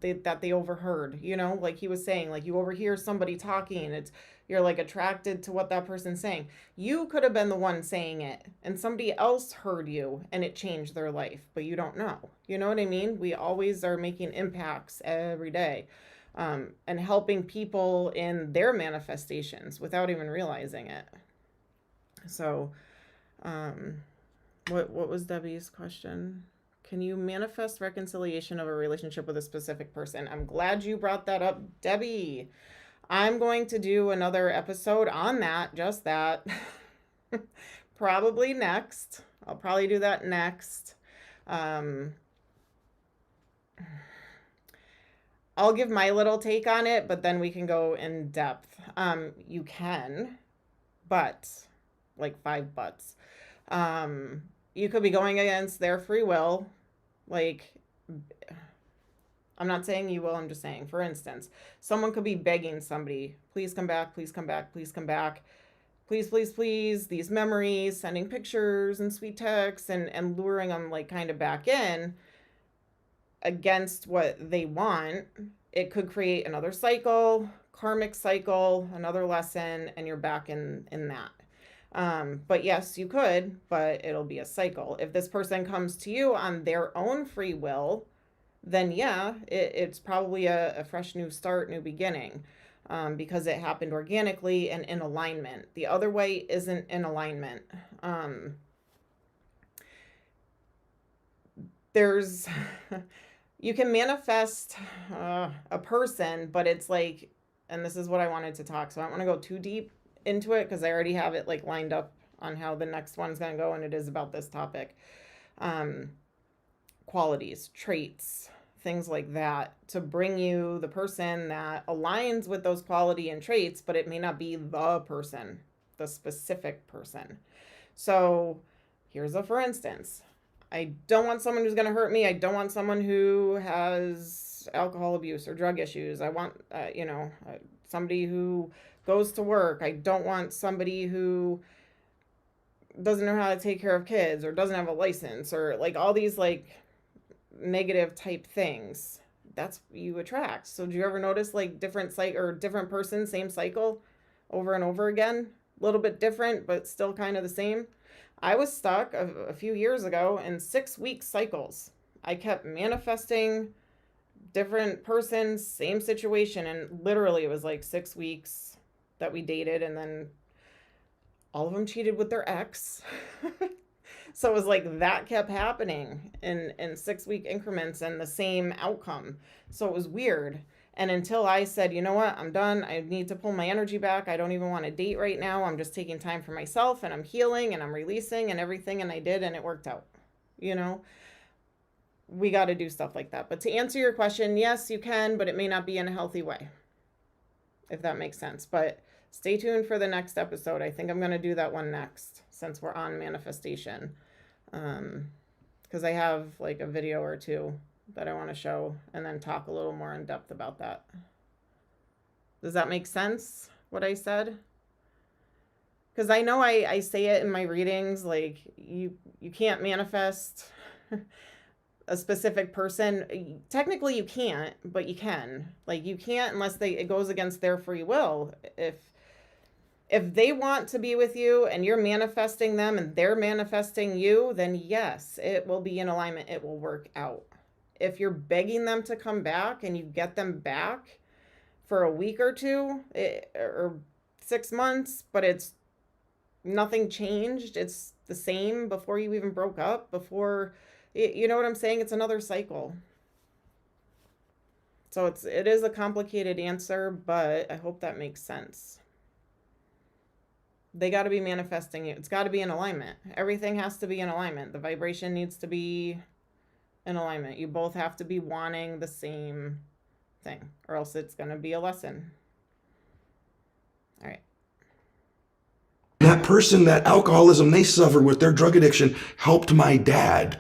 that they overheard, you know, like he was saying, like you overhear somebody talking, you're like attracted to what that person's saying. You could have been the one saying it and somebody else heard you and it changed their life, but you don't know. You know what I mean? We always are making impacts every day. And helping people in their manifestations without even realizing it. So, what was Debbie's question? Can you manifest reconciliation of a relationship with a specific person? I'm glad you brought that up, Debbie. I'm going to do another episode on that, just that. Probably next. I'll probably do that next. I'll give my little take on it, but then we can go in depth. You can, but, like 5 buts. You could be going against their free will. Like, I'm not saying you will, I'm just saying, for instance, someone could be begging somebody, please come back, please come back, please come back. Please, please, please, these memories, sending pictures and sweet texts and luring them like kind of back in against what they want. It could create another cycle, karmic cycle, another lesson, and you're back in that. But yes, you could, but it'll be a cycle. If this person comes to you on their own free will, then yeah, it's probably a fresh new start, new beginning, because it happened organically and in alignment. The other way isn't in alignment. You can manifest a person, but it's like, and this is what I wanted to talk, so I don't want to go too deep into it because I already have it like lined up on how the next one's going to go, and it is about this topic. Qualities, traits, things like that, to bring you the person that aligns with those quality and traits, but it may not be the person, the specific person. So here's a for instance. I don't want someone who's going to hurt me. I don't want someone who has alcohol abuse or drug issues. I want, somebody who goes to work. I don't want somebody who doesn't know how to take care of kids or doesn't have a license or like all these like negative type things. That's what you attract. So do you ever notice like different person, same cycle over and over again? A little bit different, but still kind of the same. I was stuck a few years ago in 6-week cycles. I kept manifesting different persons, same situation, and literally it was like 6 weeks that we dated, and then all of them cheated with their ex. So it was like that kept happening in 6-week increments and the same outcome. So it was weird. And until I said, you know what, I'm done. I need to pull my energy back. I don't even want to date right now. I'm just taking time for myself and I'm healing and I'm releasing and everything. And I did, and it worked out. You know, we got to do stuff like that. But to answer your question, yes, you can, but it may not be in a healthy way, if that makes sense. But stay tuned for the next episode. I think I'm going to do that one next since we're on manifestation. Because I have like a video or two that I want to show and then talk a little more in depth about that. Does that make sense, what I said? Because I know I say it in my readings, like you can't manifest a specific person. Technically you can't, but you can. Like you can't unless it goes against their free will. If they want to be with you and you're manifesting them and they're manifesting you, then yes, it will be in alignment. It will work out. If you're begging them to come back and you get them back for a week or two or 6 months, but it's nothing changed. It's the same before you even broke up, you know what I'm saying? It's another cycle. So it is a complicated answer, but I hope that makes sense. They got to be manifesting you. It's got to be in alignment. Everything has to be in alignment. The vibration needs to be in alignment. You both have to be wanting the same thing, or else it's going to be a lesson. All right. That person, that alcoholism they suffered with their drug addiction helped my dad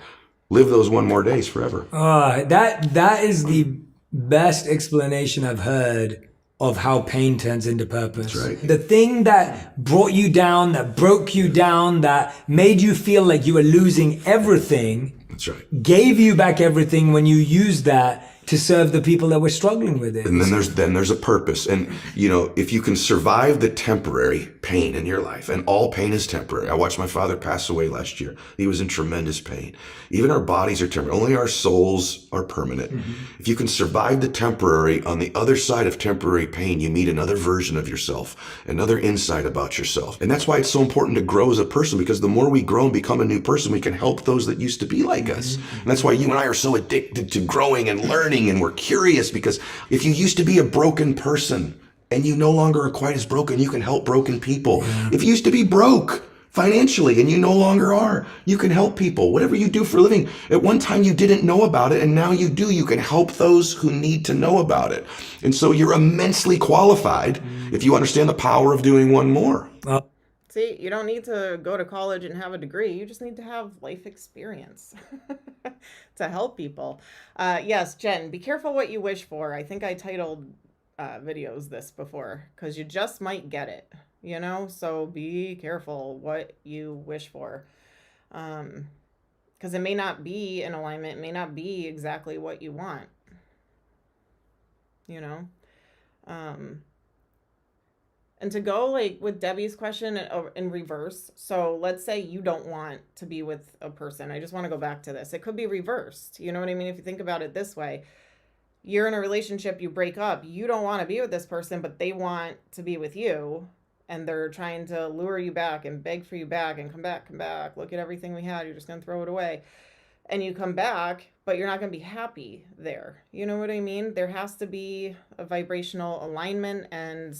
live those one more days forever. That is the best explanation I've heard of how pain turns into purpose. That's right. The thing that brought you down, that broke you down, that made you feel like you were losing everything. That's right. Gave you back everything when you used that to serve the people that were struggling with it. And then there's a purpose. And, you know, if you can survive the temporary pain in your life, and all pain is temporary. I watched my father pass away last year. He was in tremendous pain. Even our bodies are temporary. Only our souls are permanent. Mm-hmm. If you can survive the temporary, on the other side of temporary pain, you meet another version of yourself, another insight about yourself. And that's why it's so important to grow as a person, because the more we grow and become a new person, we can help those that used to be like us. And that's why you and I are so addicted to growing and learning, and we're curious, because if you used to be a broken person and you no longer are quite as broken, you can help broken people. Yeah. If you used to be broke financially and you no longer are, you can help people. Whatever you do for a living, at one time you didn't know about it and now you do. You can help those who need to know about it. And so you're immensely qualified if you understand the power of doing one more. See, you don't need to go to college and have a degree. You just need to have life experience to help people. Yes, Jen, be careful what you wish for. I think I titled videos this before, because you just might get it, you know? So be careful what you wish for. Because it may not be in alignment. It may not be exactly what you want, you know? And to go like with Debbie's question in reverse. So let's say you don't want to be with a person. I just want to go back to this. It could be reversed. You know what I mean? If you think about it this way, you're in a relationship, you break up, you don't want to be with this person, but they want to be with you. And they're trying to lure you back and beg for you back and come back. Look at everything we had. You're just going to throw it away. And you come back, but you're not going to be happy there. You know what I mean? There has to be a vibrational alignment and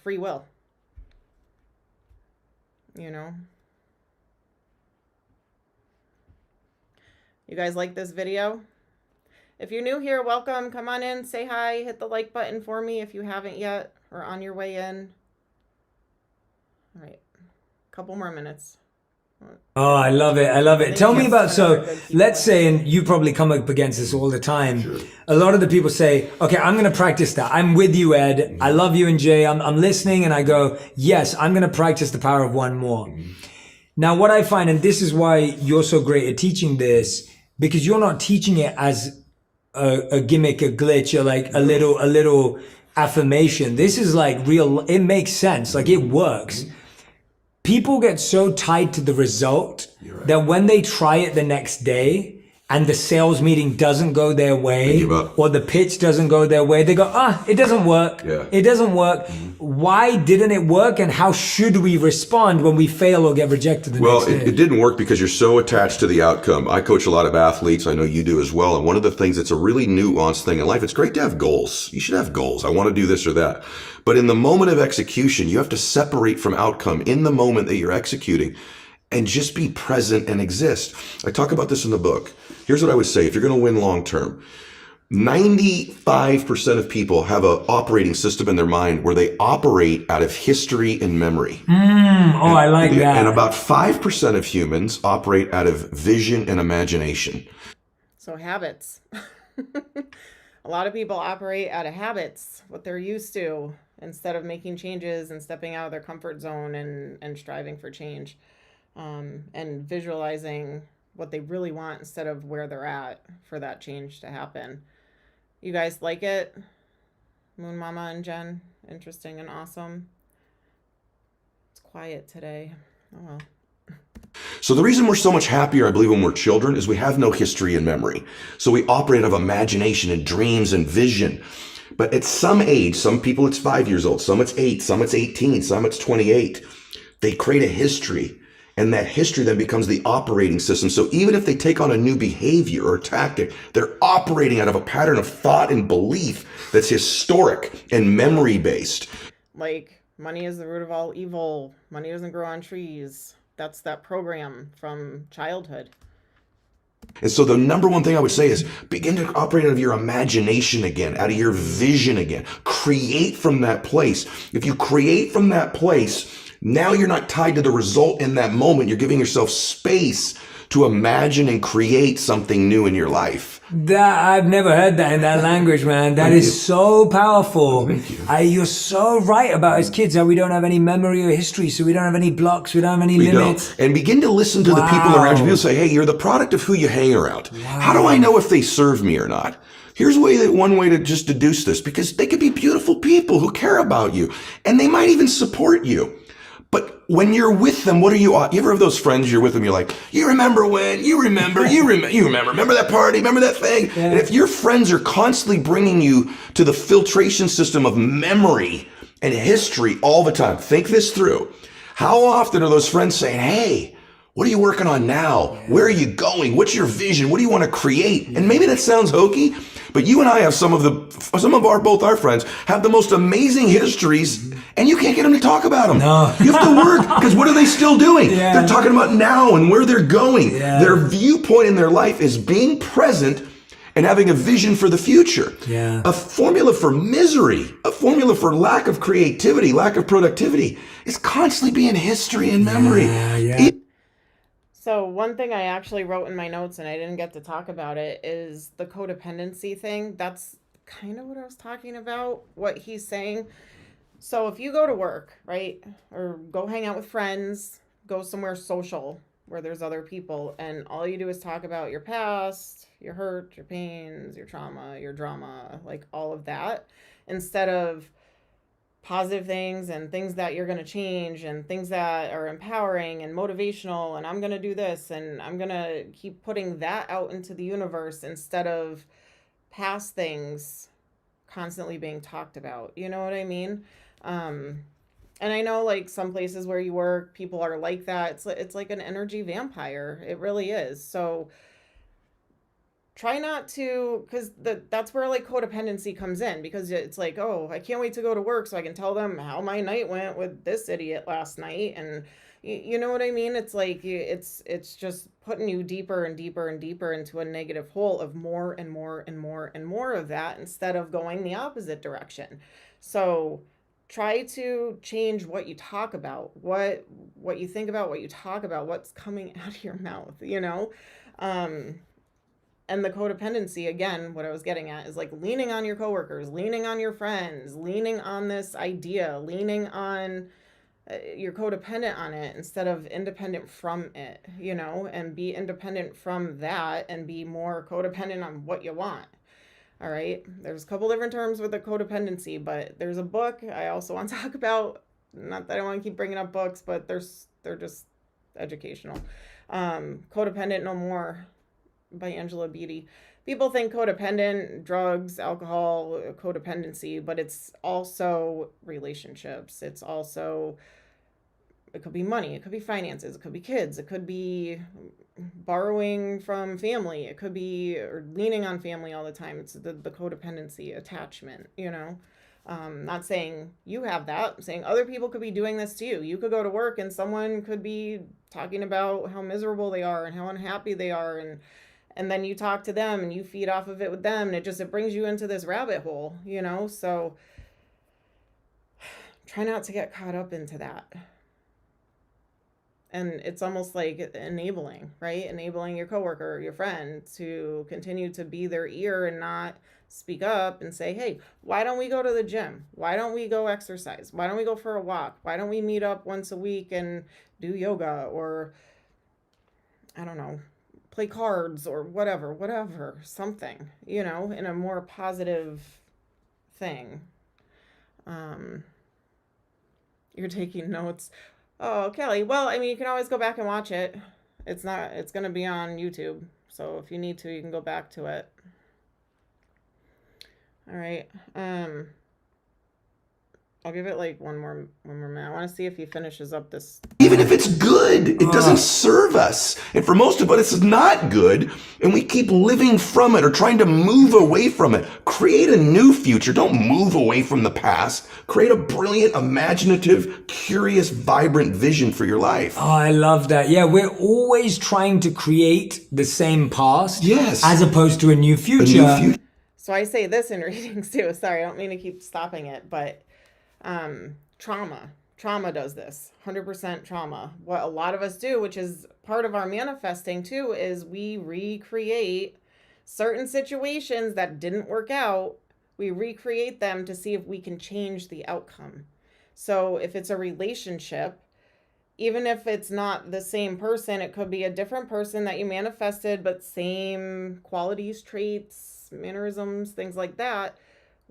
free will, you know. You guys like this video? If you're new here, welcome. Come on in, say hi, hit the like button for me if you haven't yet, or on your way in. All right, a couple more minutes. Oh, I love it. Tell me about, so let's say, and you probably come up against this all the time. Sure. A lot of the people say, okay, I'm going to practice that. I'm with you, Ed. Mm-hmm. I love you and Jay. I'm listening, and I go, yes, I'm going to practice the power of one more. Mm-hmm. Now, what I find, and this is why you're so great at teaching this, because you're not teaching it as a gimmick, a glitch, or like a little affirmation. This is like real. It makes sense. Like it works. Mm-hmm. People get so tied to the result that when they try it the next day and the sales meeting doesn't go their way or the pitch doesn't go their way, they go, it doesn't work. Yeah. It doesn't work. Mm-hmm. Why didn't it work? And how should we respond when we fail or get rejected the next day? Well, it didn't work because you're so attached to the outcome. I coach a lot of athletes. I know you do as well. And one of the things that's a really nuanced thing in life, it's great to have goals. You should have goals. I want to do this or that. But in the moment of execution, you have to separate from outcome in the moment that you're executing and just be present and exist. I talk about this in the book. Here's what I would say. If you're going to win long term, 95% of people have an operating system in their mind where they operate out of history and memory. I like that. And about 5% of humans operate out of vision and imagination. So habits. A lot of people operate out of habits, what they're used to, instead of making changes and stepping out of their comfort zone and striving for change, and visualizing what they really want instead of where they're at for that change to happen. You guys like it? Moon Mama and Jen, interesting and awesome. It's quiet today. Oh well. So the reason we're so much happier, I believe, when we're children is we have no history and memory. So we operate out of imagination and dreams and vision. But at some age, some people it's 5 years old, some it's 8, some it's 18, some it's 28. They create a history, and that history then becomes the operating system. So even if they take on a new behavior or tactic, they're operating out of a pattern of thought and belief that's historic and memory-based. Like, money is the root of all evil. Money doesn't grow on trees. That's that program from childhood. And so the number one thing I would say is begin to operate out of your imagination again, out of your vision again. Create from that place. If you create from that place, now you're not tied to the result in that moment. You're giving yourself space to imagine and create something new in your life. That I've never heard that in that language, man. That is so powerful. Thank you. You're so right about as kids how we don't have any memory or history, so we don't have any blocks, we don't have any limits. Don't. And begin to listen to the people around you. People say, hey, you're the product of who you hang around. How do I know if they serve me or not? Here's one way to just deduce this, because they could be beautiful people who care about you, and they might even support you. But when you're with them, what are you ever have those friends you're with them, you're like, remember that party, remember that thing? Yeah. And if your friends are constantly bringing you to the filtration system of memory and history all the time, think this through. How often are those friends saying, hey, what are you working on now? Yeah. Where are you going? What's your vision? What do you want to create? Yeah. And maybe that sounds hokey, but you and I have both our friends have the most amazing histories, and you can't get them to talk about them. No. You have to work, because what are they still doing? Yeah. They're talking about now and where they're going. Yeah. Their viewpoint in their life is being present and having a vision for the future. Yeah. A formula for misery, a formula for lack of creativity, lack of productivity is constantly being history and memory. Yeah. So one thing I actually wrote in my notes and I didn't get to talk about it is the codependency thing. That's kind of what I was talking about, what he's saying. So if you go to work, right, or go hang out with friends, go somewhere social where there's other people, and all you do is talk about your past, your hurt, your pains, your trauma, your drama, like all of that, instead of positive things and things that you're going to change and things that are empowering and motivational, and I'm going to do this and I'm going to keep putting that out into the universe instead of past things constantly being talked about. You know what I mean? And I know, like, some places where you work, people are like that. It's like an energy vampire. It really is. So try not to, because that's where, like, codependency comes in, because it's like, oh, I can't wait to go to work so I can tell them how my night went with this idiot last night. And you know what I mean? It's like, it's just putting you deeper and deeper and deeper into a negative hole of more and more and more and more of that, instead of going the opposite direction. So try to change what you talk about, what you think about, what you talk about, what's coming out of your mouth, you know? And the codependency, again, what I was getting at is like leaning on your coworkers, leaning on your friends, leaning on this idea, leaning on, you're codependent on it instead of independent from it, you know, and be independent from that and be more codependent on what you want. All right. There's a couple different terms with the codependency, but there's a book I also want to talk about. Not that I want to keep bringing up books, but they're just educational. Codependent No More by Angela Beattie. People think codependent, drugs, alcohol, codependency, but it's also relationships. It's also, it could be money, it could be finances, it could be kids, it could be borrowing from family, it could be, or leaning on family all the time. It's the codependency, attachment, you know. Not saying you have that. I'm saying other people could be doing this to you. You could go to work and someone could be talking about how miserable they are and how unhappy they are, and then you talk to them and you feed off of it with them, and it brings you into this rabbit hole, you know. So try not to get caught up into that. And it's almost like enabling, right? Enabling your coworker or your friend to continue to be their ear and not speak up and say, hey, why don't we go to the gym? Why don't we go exercise? Why don't we go for a walk? Why don't we meet up once a week and do yoga, or I don't know, play cards or whatever, something, in a more positive thing. You're taking notes. Oh, Kelly. Well, I mean, you can always go back and watch it. It's going to be on YouTube. So if you need to, you can go back to it. All right. I'll give it like one more minute. I want to see if he finishes up this. Even if it's good, it doesn't serve us. And for most of us, it's not good. And we keep living from it or trying to move away from it. Create a new future. Don't move away from the past. Create a brilliant, imaginative, curious, vibrant vision for your life. Oh, I love that. Yeah, we're always trying to create the same past. Yes. As opposed to a new future. A new future. So I say this in readings too. Sorry, I don't mean to keep stopping it, but trauma does this. 100% trauma. What a lot of us do, which is part of our manifesting too, is we recreate certain situations that didn't work out. We recreate them to see if we can change the outcome. So if it's a relationship, even if it's not the same person, it could be a different person that you manifested, but same qualities, traits, mannerisms, things like that.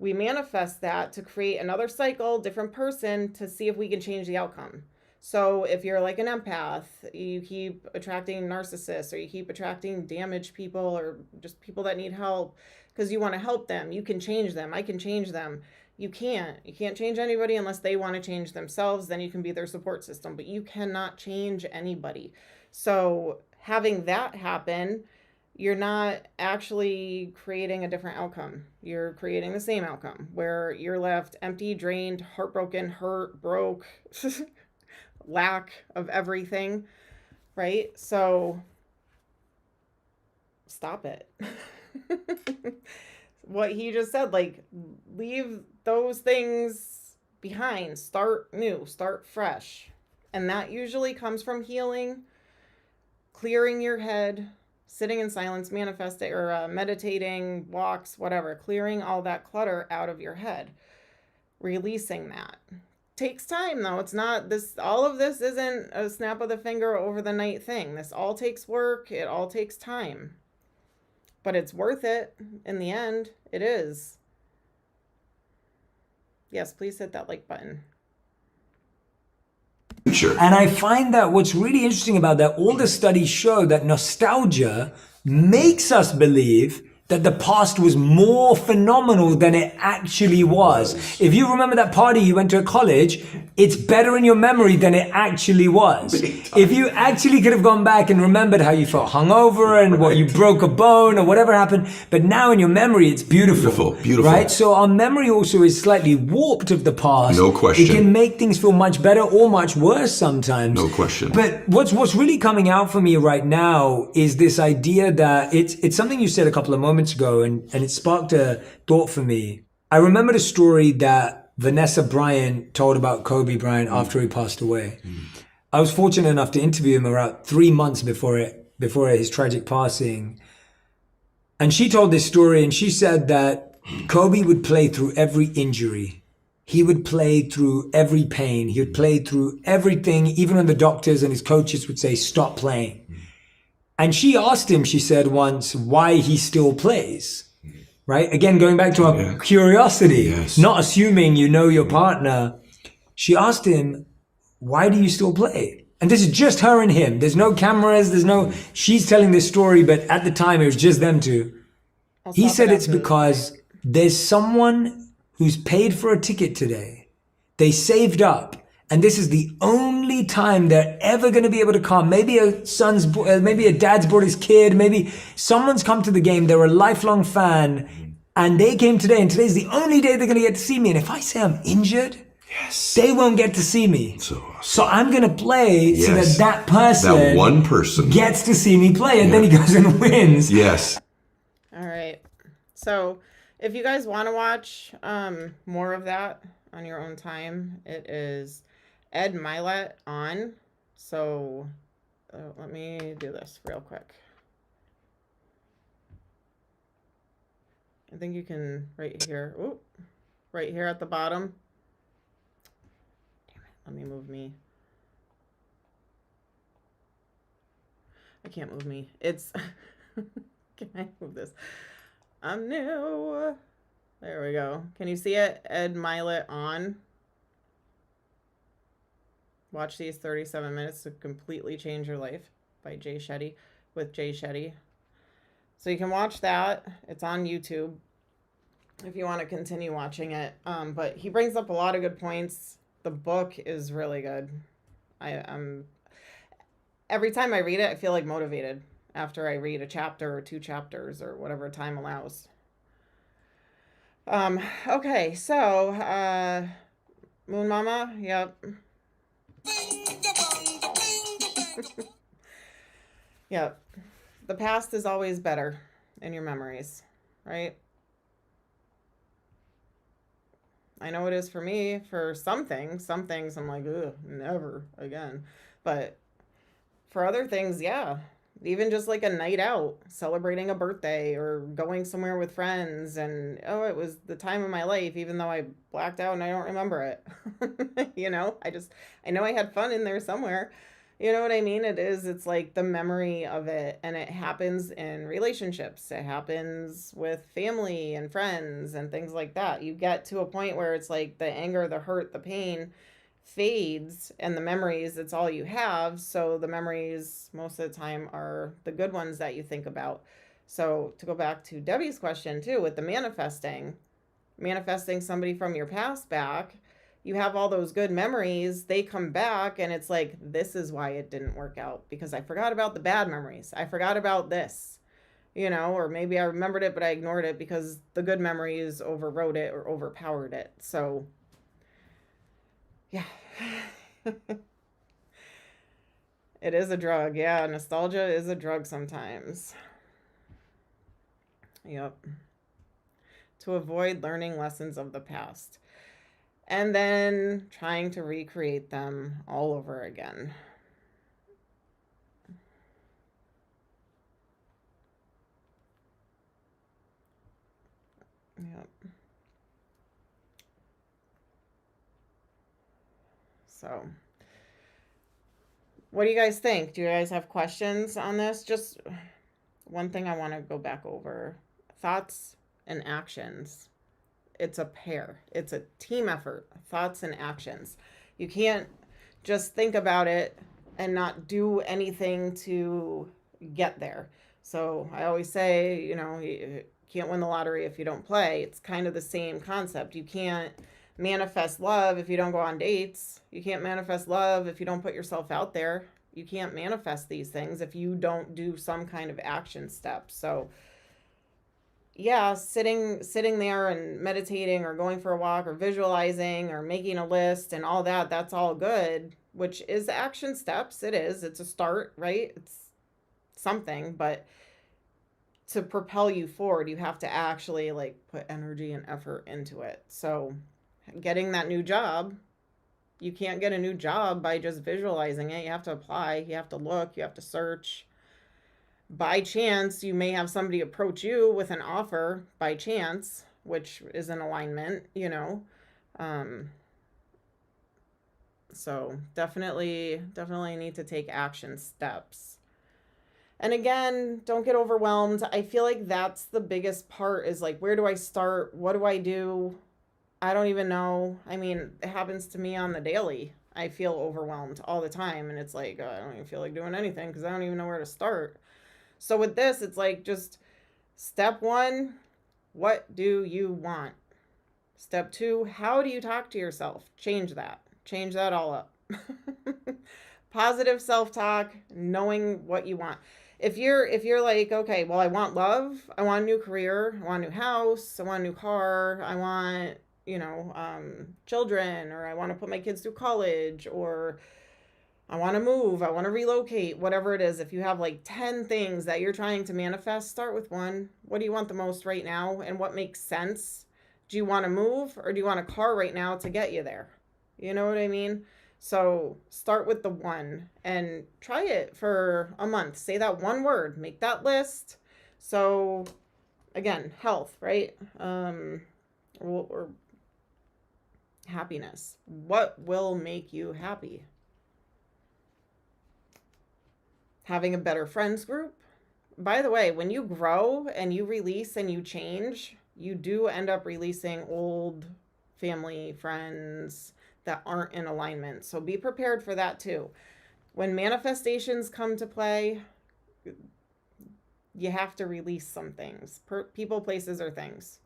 We manifest that to create another cycle, different person, to see if we can change the outcome. So if you're like an empath, you keep attracting narcissists, or you keep attracting damaged people, or just people that need help because you want to help them. You can change them. I can change them. You can't change anybody unless they want to change themselves. Then you can be their support system, but you cannot change anybody. So having that happen, you're not actually creating a different outcome. You're creating the same outcome where you're left empty, drained, heartbroken, hurt, broke, lack of everything, right? So stop it. What he just said, like, leave those things behind, start new, start fresh. And that usually comes from healing, clearing your head, sitting in silence, manifesting, or meditating, walks, whatever, clearing all that clutter out of your head, releasing that. Takes time though. It's not this, all of this isn't a snap of the finger over the night thing. This all takes work. It all takes time, but it's worth it in the end. It is. Yes, please hit that like button. And I find that what's really interesting about that, all the studies show that nostalgia makes us believe that the past was more phenomenal than it actually was. If you remember that party you went to at college, it's better in your memory than it actually was. If you actually could have gone back and remembered how you felt hungover and what you broke a bone or whatever happened, but now in your memory it's beautiful. Beautiful. Right? So our memory also is slightly warped of the past. No question. It can make things feel much better or much worse sometimes. No question. But what's really coming out for me right now is this idea that it's something you said a couple of moments ago, and it sparked a thought for me. I remembered a story that Vanessa Bryant told about Kobe Bryant after he passed away. I was fortunate enough to interview him around 3 months before his tragic passing. And she told this story, and she said that Kobe would play through every injury. He would play through every pain. He would play through everything, even when the doctors and his coaches would say, stop playing. And she asked him, she said once, why he still plays, right? Again, going back to our curiosity, not assuming you know your partner. She asked him, why do you still play? And this is just her and him. There's no cameras. She's telling this story, but at the time it was just them two. He said it's because there's someone who's paid for a ticket today. They saved up. And this is the only time they're ever going to be able to come. Maybe a dad's brought his kid. Maybe someone's come to the game. They're a lifelong fan, and they came today. And today's the only day they're going to get to see me. And if I say I'm injured, they won't get to see me. So I'm going to play so that person, that one person, gets to see me play, and then he goes and wins. Yes. All right. So if you guys want to watch more of that on your own time, it is Ed Milet on So let me do this real quick. I think you can right here. Ooh, right here at the bottom. Damn it. Let me move me. I can't move me. It's can I move this? I'm new. There we go. Can you see it? Ed Milet on. Watch these 37 minutes to completely change your life by Jay Shetty with Jay Shetty. So you can watch that. It's on YouTube if you want to continue watching it. But he brings up a lot of good points. The book is really good. I'm every time I read it, I feel like motivated after I read a chapter or 2 chapters or whatever time allows. Okay, so Moon Mama, yep. Yep. The past is always better in your memories, right? I know it is for me. For some things I'm like, ugh, never again. But for other things, yeah. Even just like a night out, celebrating a birthday or going somewhere with friends, and oh, it was the time of my life, even though I blacked out and I don't remember it. You know, I know I had fun in there somewhere. You know what I mean? It's like the memory of it, and it happens in relationships. It happens with family and friends and things like that. You get to a point where it's like the anger, the hurt, the pain fades, and the memories, it's all you have. So the memories most of the time are the good ones that you think about. So to go back to Debbie's question too, with the manifesting somebody from your past back, you have all those good memories, they come back, and it's like, this is why it didn't work out, because I forgot about the bad memories. I forgot about this, you know, or maybe I remembered it, but I ignored it because the good memories overrode it or overpowered it. So yeah. It is a drug. Yeah, nostalgia is a drug sometimes. Yep. To avoid learning lessons of the past and then trying to recreate them all over again. Yep. So, what do you guys think? Do you guys have questions on this? Just one thing I want to go back over. Thoughts and actions. It's a pair. It's a team effort. Thoughts and actions. You can't just think about it and not do anything to get there. So I always say, you know, you can't win the lottery if you don't play. It's kind of the same concept. You can't manifest love if you don't go on dates. You can't manifest love if you don't put yourself out there. You can't manifest these things if you don't do some kind of action step. So yeah, sitting there and meditating or going for a walk or visualizing or making a list and all that, that's all good, which is action steps. It's a start, right? It's something, but to propel you forward, you have to actually like put energy and effort into it. So getting that new job, you can't get a new job by just visualizing it. You have to apply, you have to look, you have to search. By chance, you may have somebody approach you with an offer by chance, which is an alignment, you know. So definitely need to take action steps. And again, don't get overwhelmed. I feel like that's the biggest part, is like, where do I start? What do I do? I don't even know. I mean, it happens to me on the daily. I feel overwhelmed all the time, and it's like, I don't even feel like doing anything because I don't even know where to start. So with this, it's like, just step 1, what do you want? Step 2, how do you talk to yourself? Change that all up. Positive self-talk, knowing what you want. If you're like, okay, well, I want love, I want a new career, I want a new house, I want a new car, I want, you know, children, or I want to put my kids through college, or I want to move, I want to relocate, whatever it is. If you have like 10 things that you're trying to manifest, start with 1. What do you want the most right now, and what makes sense? Do you want to move, or do you want a car right now to get you there? You know what I mean? So start with the one and try it for a month. Say that one word, make that list. So again, health, right? Or happiness. What will make you happy? Having a better friends group. By the way, when you grow and you release and you change, you do end up releasing old family, friends that aren't in alignment. So be prepared for that too. When manifestations come to play, you have to release some things. People, places, or things.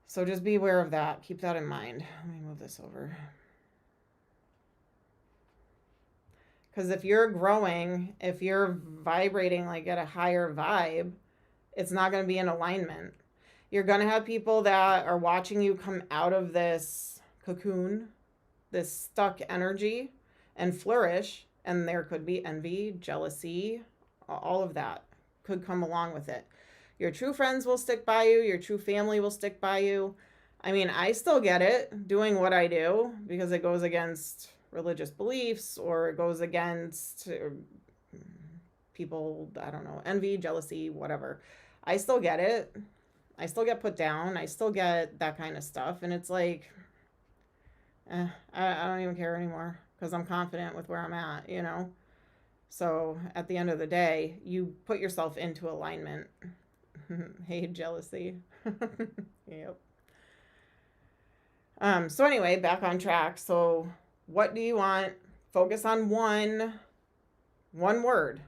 So just be aware of that. Keep that in mind. Let me move this over. Because if you're growing, if you're vibrating like at a higher vibe, it's not going to be in alignment. You're going to have people that are watching you come out of this cocoon, this stuck energy, and flourish. And there could be envy, jealousy, all of that could come along with it. Your true friends will stick by you. Your true family will stick by you. I mean, I still get it doing what I do because it goes against religious beliefs, or it goes against people, I don't know, envy, jealousy, whatever. I still get it. I still get put down. I still get that kind of stuff. And it's like, I don't even care anymore because I'm confident with where I'm at, you know? So at the end of the day, you put yourself into alignment. Hey, jealousy. Yep. So anyway, back on track. So what do you want? Focus on one word.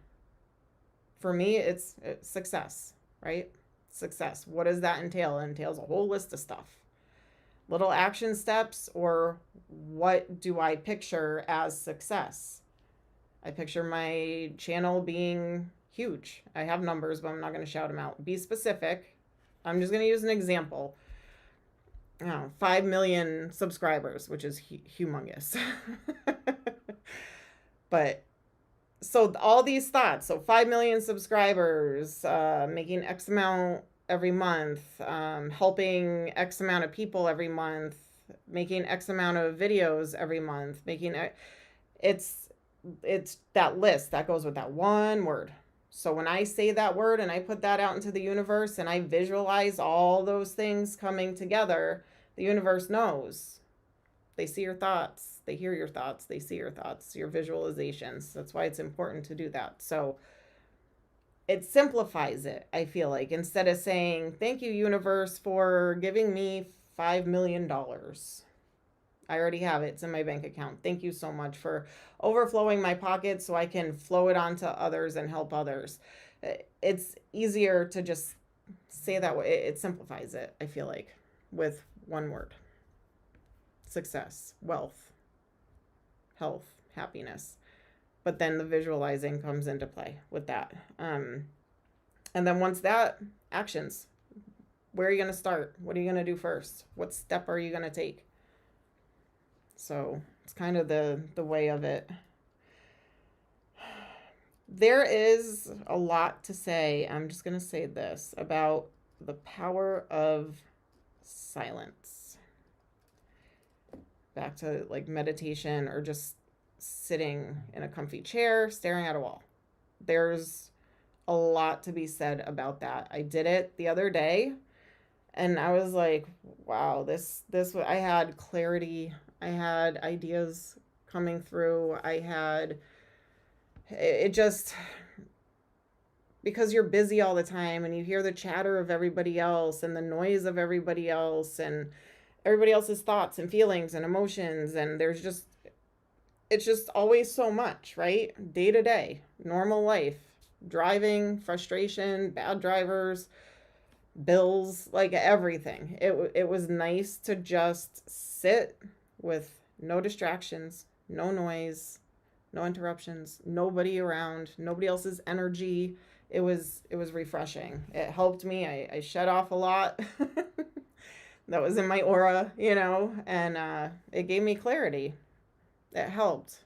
For me, it's success, right? Success. What does that entail? It entails a whole list of stuff. Little action steps, or what do I picture as success? I picture my channel being huge. I have numbers, but I'm not going to shout them out. Be specific. I'm just going to use an example. 5 million subscribers, which is humongous. But so all these thoughts, so 5 million subscribers, making X amount every month, helping X amount of people every month, making X amount of videos every month, it's that list that goes with that one word. So when I say that word and I put that out into the universe and I visualize all those things coming together, the universe knows. They see your thoughts, they hear your thoughts, they see your thoughts, your visualizations. That's why it's important to do that. So it simplifies it, I feel like, instead of saying, thank you, universe, for giving me $5 million. I already have it. It's in my bank account. Thank you so much for overflowing my pocket so I can flow it on to others and help others. It's easier to just say that way. It simplifies it, I feel like, with one word. Success, wealth, health, happiness. But then the visualizing comes into play with that. And then once that, actions. Where are you going to start? What are you going to do first? What step are you going to take? So it's kind of the way of it. There is a lot to say. I'm just going to say this about the power of silence. Back to like meditation or just sitting in a comfy chair, staring at a wall. There's a lot to be said about that. I did it the other day and I was like, wow, I had clarity. I had ideas coming through. It just, because you're busy all the time and you hear the chatter of everybody else and the noise of everybody else and everybody else's thoughts and feelings and emotions. And it's just always so much, right? Day to day, normal life, driving, frustration, bad drivers, bills, like everything. It was nice to just sit with no distractions, no noise, no interruptions, nobody around, nobody else's energy. It was refreshing. It helped me. I shut off a lot that was in my aura, and it gave me clarity. It helped.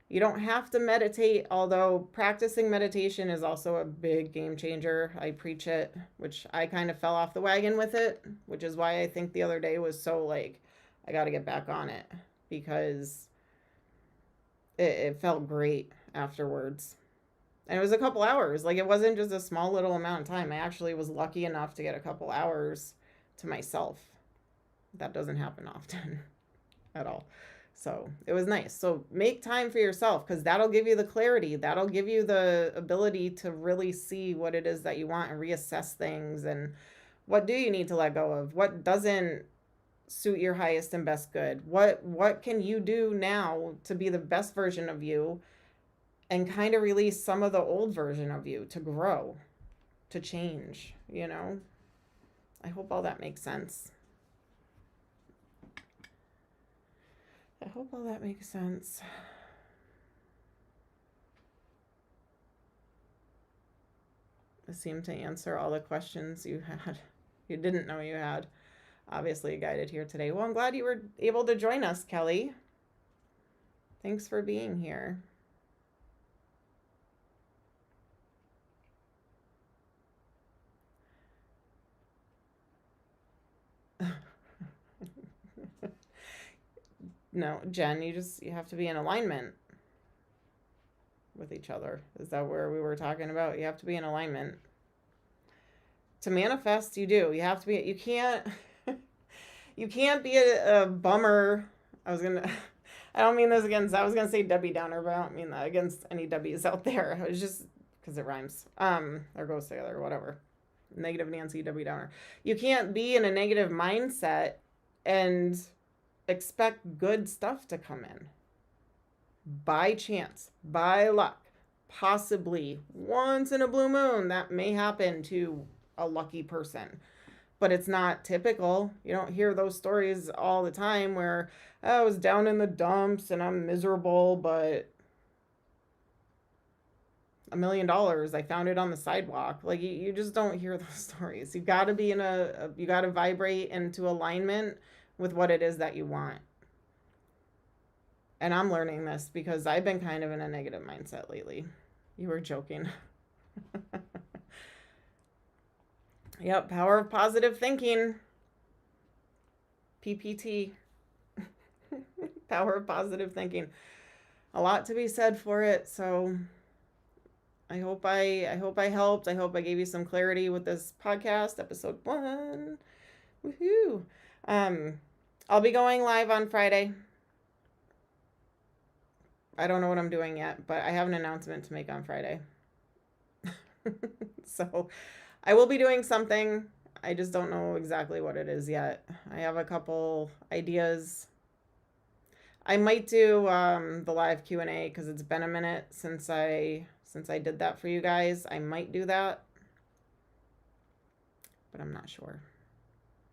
You don't have to meditate, although practicing meditation is also a big game changer. I preach it, which I kind of fell off the wagon with it, which is why I think the other day was so like, I got to get back on it. because it felt great afterwards. And it was a couple hours. Like, it wasn't just a small little amount of time. I actually was lucky enough to get a couple hours to myself. That doesn't happen often at all. So it was nice. So make time for yourself, because that'll give you the clarity. That'll give you the ability to really see what it is that you want and reassess things. And what do you need to let go of? What doesn't suit your highest and best good? What can you do now to be the best version of you, and kind of release some of the old version of you to grow, to change, you know? I hope all that makes sense. I hope all that makes sense. I seem to answer all the questions you didn't know you had. Obviously guided here today. Well, I'm glad you were able to join us, Kelly. Thanks for being here. No, Jen, you have to be in alignment with each other. Is that where we were talking about? You have to be in alignment. To manifest, you do. You have to be, you can't be a bummer. I don't mean this against, I was going to say Debbie Downer, but I don't mean that against any Debbies out there. It was just because it rhymes. Or goes together, whatever. Negative Nancy, Debbie Downer. You can't be in a negative mindset and expect good stuff to come in. By chance, by luck, possibly once in a blue moon, that may happen to a lucky person. But it's not typical. You don't hear those stories all the time where, oh, I was down in the dumps and I'm miserable, but $1 million, I found it on the sidewalk. Like, you just don't hear those stories. You got to be you got to vibrate into alignment with what it is that you want. And I'm learning this because I've been kind of in a negative mindset lately. You were joking. Yep, power of positive thinking. PPT. Power of positive thinking. A lot to be said for it, so I hope I helped. I hope I gave you some clarity with this podcast, episode 1. Woohoo! I'll be going live on Friday. I don't know what I'm doing yet, but I have an announcement to make on Friday. So I will be doing something. I just don't know exactly what it is yet. I have a couple ideas. I might do the live Q&A because it's been a minute since I did that for you guys. I might do that, but I'm not sure.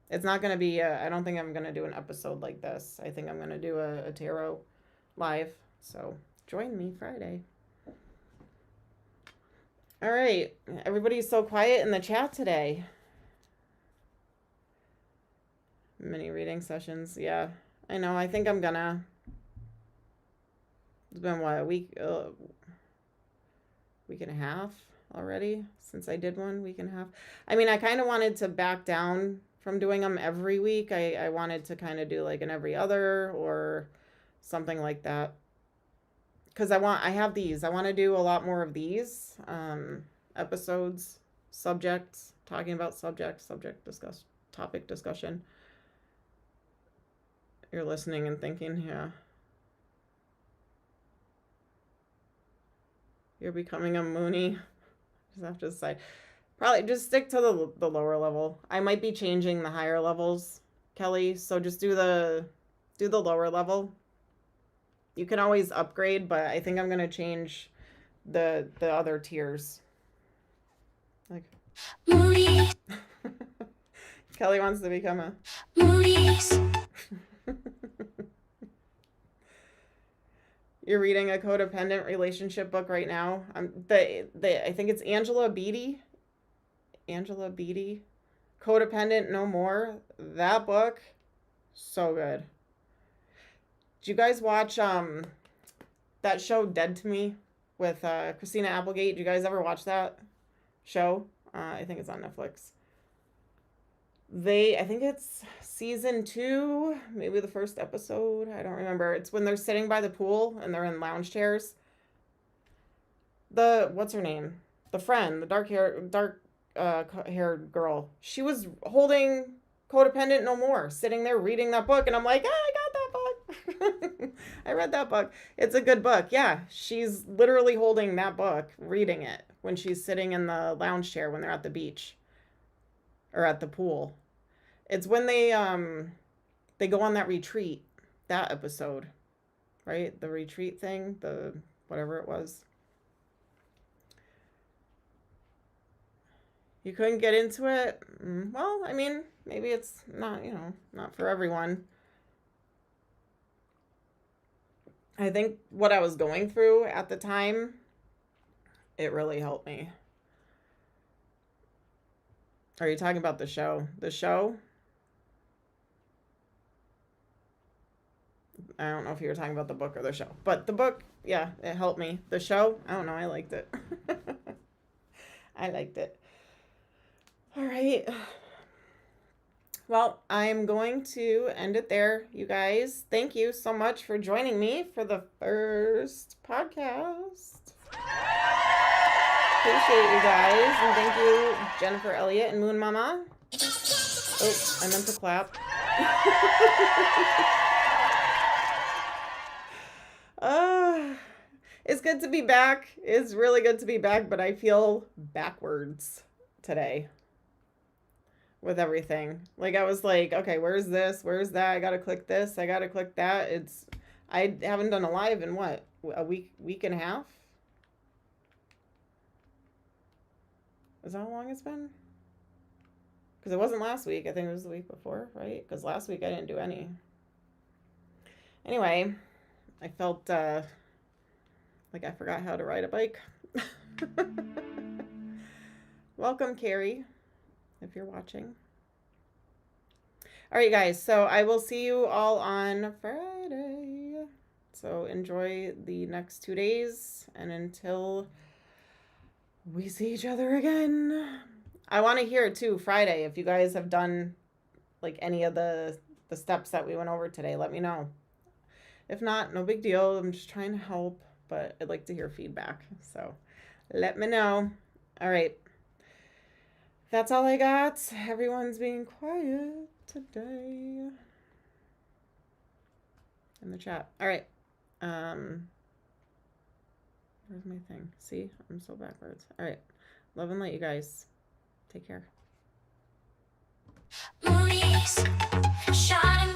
It's not going to be, I don't think I'm going to do an episode like this. I think I'm going to do a tarot live. So join me Friday. All right. Everybody's so quiet in the chat today. Mini reading sessions. Yeah, I know. I think I'm gonna. It's been what, a week and a half already since I did one. Week and a half. I mean, I kind of wanted to back down from doing them every week. I wanted to kind of do like an every other or something like that. Because I have these. I want to do a lot more of these episodes, subjects, talking about topic discussion. You're listening and thinking, yeah. You're becoming a Moonie. Just have to decide. Probably just stick to the lower level. I might be changing the higher levels, Kelly. So just do the lower level. You can always upgrade, but I think I'm gonna change the other tiers. Like Moonies, Kelly wants to become a Moonies. You're reading a codependent relationship book right now. I think it's Angela Beatty. Codependent No More. That book, so good. Did you guys watch that show Dead to Me with Christina Applegate? Did you guys ever watch that show? I think it's on Netflix. I think it's season 2, maybe the first episode. I don't remember. It's when they're sitting by the pool and they're in lounge chairs. What's her name? The friend, the haired girl. She was holding Codependent No More, sitting there reading that book, and I'm like, I got that book. I read that book. It's a good book. Yeah, she's literally holding that book, reading it when she's sitting in the lounge chair when they're at the beach or at the pool. It's when they go on that retreat, that episode, right? The retreat thing, the whatever it was. You couldn't get into it? Well, I mean, maybe it's not, not for everyone. I think what I was going through at the time, it really helped me. Are you talking about the show? The show? I don't know if you were talking about the book or the show. But the book, yeah, it helped me. The show, I don't know, I liked it. I liked it. All right. Well, I'm going to end it there, you guys. Thank you so much for joining me for the first podcast. Appreciate you guys. And thank you, Jennifer Elliott and Moon Mama. Oh, I meant to clap. It's good to be back. It's really good to be back, but I feel backwards today with everything. Like I was like, okay, where's this? Where's that? I gotta click this. I gotta click that. I haven't done a live in what? A week and a half? Is that how long it's been? Because it wasn't last week. I think it was the week before, right? Because last week I didn't do any. Anyway, I felt like I forgot how to ride a bike. Welcome, Carrie, if you're watching. All right, guys. So I will see you all on Friday. So enjoy the next 2 days. And until we see each other again, I want to hear too, Friday, if you guys have done like any of the steps that we went over today, let me know. If not, no big deal. I'm just trying to help, but I'd like to hear feedback. So let me know. All right. That's all I got. Everyone's being quiet today in the chat. All right. Where's my thing? See, I'm so backwards. All right. Love and light, you guys. Take care. Movies, shining